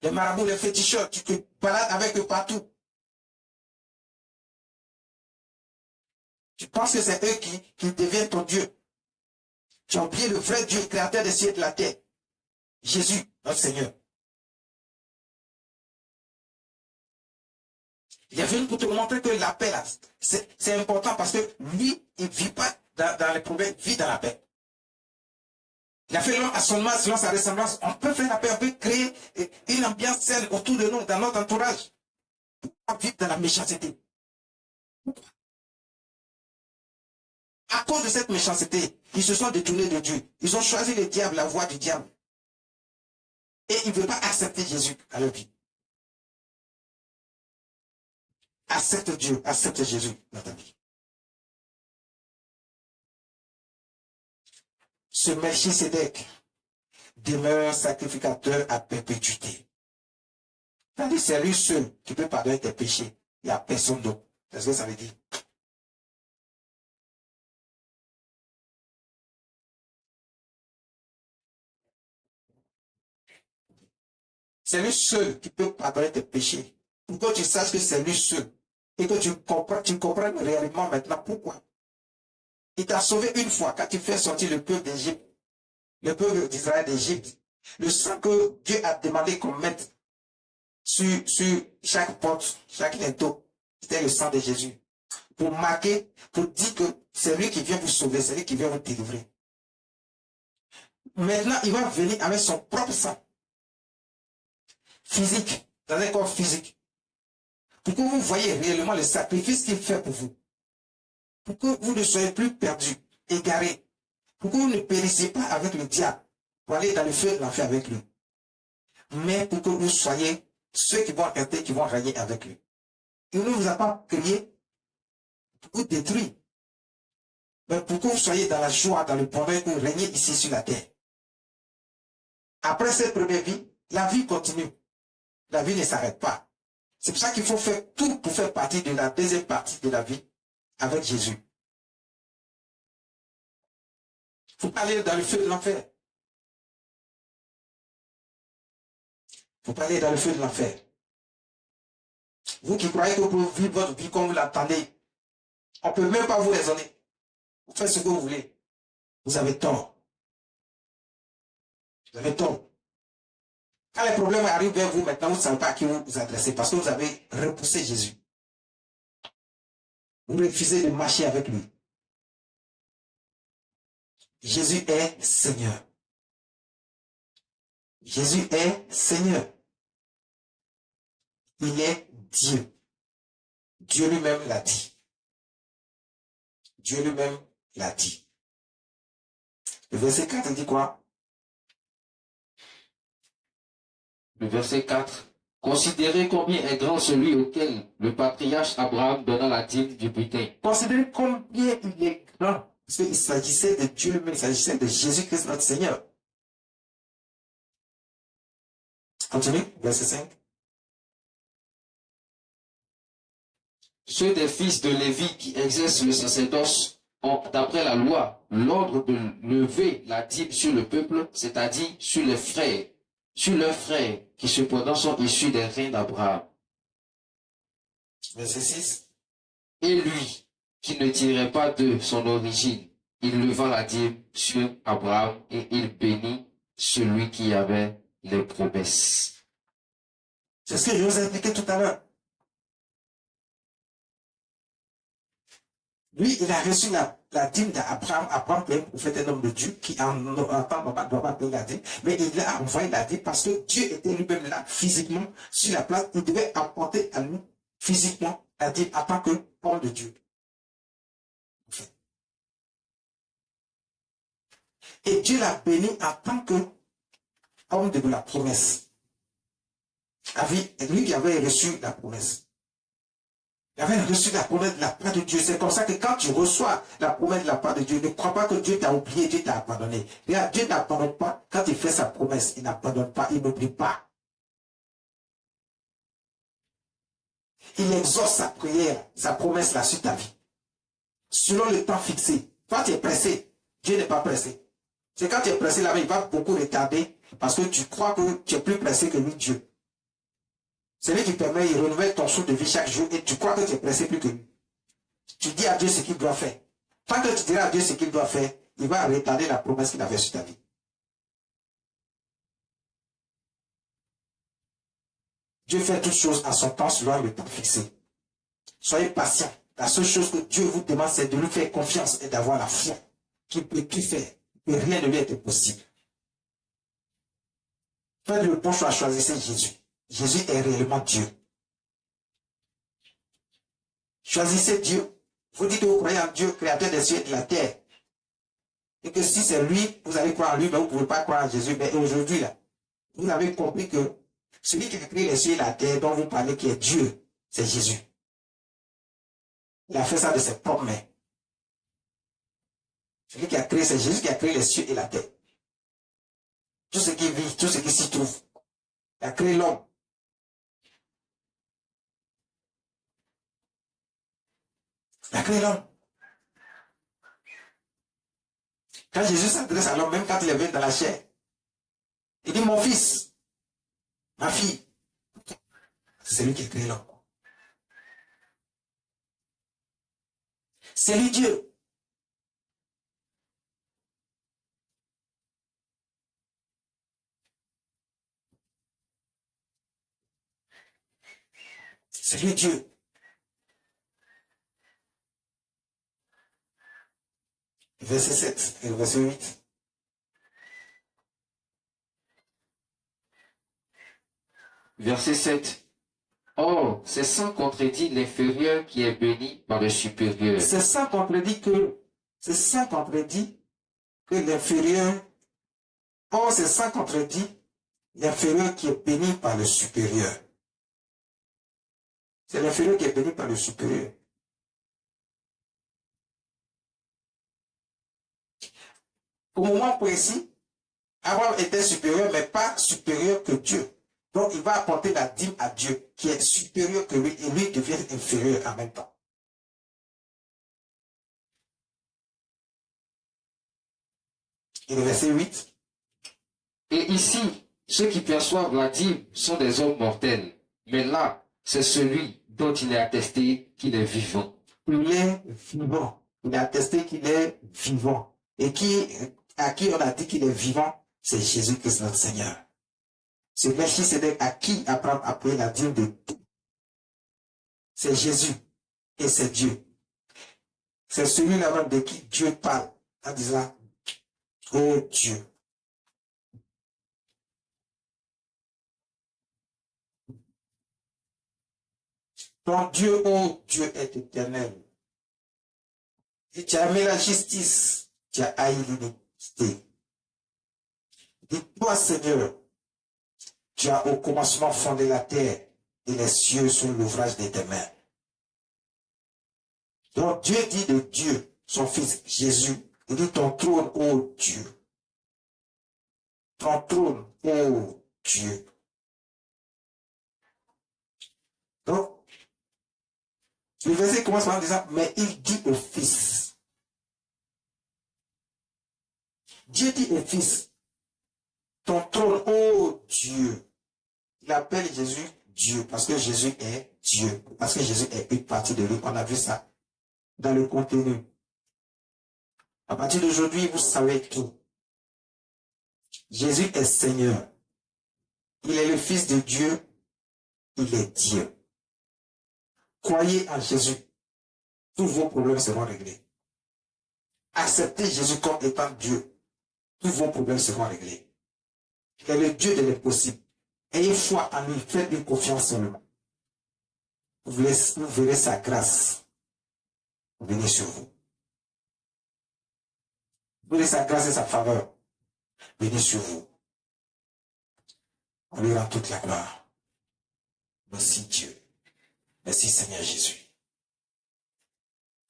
Les marabouts, les féticheurs, tu te balades avec eux partout. Tu penses que c'est eux qui deviennent ton Dieu. Tu as oublié le vrai Dieu, créateur des cieux et de la terre. Jésus, notre Seigneur. Il est venu pour te montrer que la paix, là, c'est important parce que lui, il ne vit pas dans les problèmes, il vit dans la paix. Il a fait l'homme à son image, selon sa ressemblance. On peut faire la paix, on peut créer une ambiance saine autour de nous, dans notre entourage. Pourquoi vivre dans la méchanceté? À cause de cette méchanceté, ils se sont détournés de Dieu. Ils ont choisi le diable, la voie du diable. Et ils ne veulent pas accepter Jésus à leur vie. Accepte Dieu, accepte Jésus dans ta vie. Ce Melchisédek demeure sacrificateur à perpétuité. C'est-à-dire, c'est lui seul qui peut pardonner tes péchés. Il n'y a personne d'autre. C'est ce que ça veut dire. C'est lui seul qui peut pardonner tes péchés. Pour que tu saches que c'est lui seul. Et que tu comprennes réellement maintenant pourquoi. Il t'a sauvé une fois quand tu fais sortir le peuple d'Égypte. Le peuple d'Israël d'Égypte. Le sang que Dieu a demandé qu'on mette sur chaque porte, chaque linteau, c'était le sang de Jésus. Pour marquer, pour dire que c'est lui qui vient vous sauver, c'est lui qui vient vous délivrer. Maintenant, il va venir avec son propre sang. Physique, dans un corps physique. Pour que vous voyez réellement le sacrifice qu'il fait pour vous. Pour que vous ne soyez plus perdus, égarés. Pour que vous ne périssiez pas avec le diable, pour aller dans le feu de l'enfer avec lui. Mais pour que vous soyez ceux qui vont rester, qui vont régner avec lui. Il ne vous a pas créé pour vous détruire. Mais pour que vous soyez dans la joie, dans le bonheur, que vous régnez ici sur la terre. Après cette première vie, la vie continue. La vie ne s'arrête pas. C'est pour ça qu'il faut faire tout pour faire partie de la deuxième partie de la vie avec Jésus. Il ne faut pas aller dans le feu de l'enfer. Il ne faut pas aller dans le feu de l'enfer. Vous qui croyez que vous pouvez vivre votre vie comme vous l'entendez, on ne peut même pas vous raisonner. Vous faites ce que vous voulez. Vous avez tort. Vous avez tort. Quand les problèmes arrivent vers vous, maintenant, vous ne savez pas à qui vous vous adressez parce que vous avez repoussé Jésus. Vous refusez de marcher avec lui. Jésus est Seigneur. Jésus est Seigneur. Il est Dieu. Dieu lui-même l'a dit. Dieu lui-même l'a dit. Le verset 4 dit quoi? Le verset 4. Considérez combien est grand celui auquel le patriarche Abraham donna la dîme du butin. Considérez combien il est grand. Parce qu'il s'agissait de Dieu lui-même, il s'agissait de Jésus-Christ notre Seigneur. Continue, verset 5. Ceux des fils de Lévi qui exercent le sacerdoce ont, d'après la loi, l'ordre de lever la dîme sur le peuple, c'est-à-dire sur les frères, sur leurs frères, qui cependant sont issus des reins d'Abraham. Verset 6. Et lui, qui ne tirait pas de son origine, il leva la dîme sur Abraham et il bénit celui qui avait les promesses. C'est ce que je vous ai expliqué tout à l'heure. Lui, il a reçu la dîme d'Abraham. Abraham est un prophète, un homme de Dieu, qui en temps ne doit pas payer la dîme. Mais il a envoyé la dîme parce que Dieu était lui-même là, physiquement, sur la place. Il devait apporter à nous, physiquement, la dîme en tant qu'homme de Dieu. Et Dieu l'a béni en tant qu'homme de la promesse. Lui qui avait reçu la promesse. Il avait reçu la promesse de la part de Dieu. C'est comme ça que quand tu reçois la promesse de la part de Dieu, ne crois pas que Dieu t'a oublié, Dieu t'a abandonné. Regarde, Dieu n'abandonne pas. Quand il fait sa promesse, il n'abandonne pas, il n'oublie pas. Il exauce sa prière, sa promesse là sur ta vie. Selon le temps fixé. Toi, tu es pressé. Dieu n'est pas pressé. C'est quand tu es pressé là-bas, il va beaucoup retarder parce que tu crois que tu es plus pressé que lui, Dieu. C'est lui qui permet, il renouvelle ton souffle de vie chaque jour et tu crois que tu es pressé plus que lui. Tu dis à Dieu ce qu'il doit faire. Tant que tu diras à Dieu ce qu'il doit faire, il va retarder la promesse qu'il a faite sur ta vie. Dieu fait toutes choses à son temps selon le temps fixé. Soyez patient. La seule chose que Dieu vous demande, c'est de lui faire confiance et d'avoir la foi qu'il peut tout faire. Et rien ne lui est possible. Faites le bon choix, choisissez Jésus. Jésus est réellement Dieu. Choisissez Dieu. Vous dites que vous croyez en Dieu, créateur des cieux et de la terre. Et que si c'est lui, vous allez croire en lui, mais vous ne pouvez pas croire en Jésus. Mais aujourd'hui, là, vous avez compris que celui qui a créé les cieux et la terre, dont vous parlez, qui est Dieu, c'est Jésus. Il a fait ça de ses propres mains. Celui qui a créé, c'est Jésus qui a créé les cieux et la terre. Tout ce qui vit, tout ce qui s'y trouve. Il a créé l'homme. Il a créé l'homme. Quand Jésus s'adresse à l'homme, même quand il est venu dans la chair, il dit, mon fils, ma fille, c'est lui qui a créé l'homme. C'est lui Dieu. C'est lui Dieu. Verset 7 et verset 8. Verset 7. Or, c'est sans contredit l'inférieur qui est béni par le supérieur. C'est sans contredit que l'inférieur. Or, c'est sans contredit l'inférieur qui est béni par le supérieur. C'est l'inférieur qui est béni par le supérieur. Au moment précis, Abraham était supérieur, mais pas supérieur que Dieu. Donc, il va apporter la dîme à Dieu, qui est supérieur que lui, et lui devient inférieur en même temps. Et le verset 8. Et ici, ceux qui perçoivent la dîme sont des hommes mortels. Mais là, c'est celui dont il est attesté qu'il est vivant. Il est vivant. Il est attesté qu'il est vivant. Et à qui on a dit qu'il est vivant, c'est Jésus-Christ notre Seigneur. C'est Melchisédek à qui Abraham a payé la dîme de tout. C'est Jésus et c'est Dieu. C'est celui-là de qui Dieu parle en disant, oh Dieu. Ton Dieu, oh Dieu, est éternel. Et tu as aimé la justice, tu as haï l'iniquité. Dis-toi, Seigneur, tu as au commencement fondé la terre et les cieux sont l'ouvrage de tes mains. Donc Dieu dit de Dieu, son Fils Jésus, il dit ton trône, ô Dieu. Ton trône, ô Dieu. Donc, le verset commence en disant, mais il dit au Fils. Dieu dit au Fils, ton trône, ô Dieu. appelle Jésus Dieu, parce que Jésus est Dieu, parce que Jésus est une partie de lui. On a vu ça dans le contenu. À partir d'aujourd'hui, vous savez tout. Jésus est Seigneur. Il est le Fils de Dieu. Il est Dieu. Croyez en Jésus. Tous vos problèmes seront réglés. Acceptez Jésus comme étant Dieu. Tous vos problèmes seront réglés. Il est le Dieu de l'impossible. Ayez foi en lui. Faites-lui confiance seulement. Vous verrez sa grâce venir sur vous. Vous verrez sa grâce et sa faveur venir sur vous. On lui rend toute la gloire. Merci Dieu. Merci Seigneur Jésus.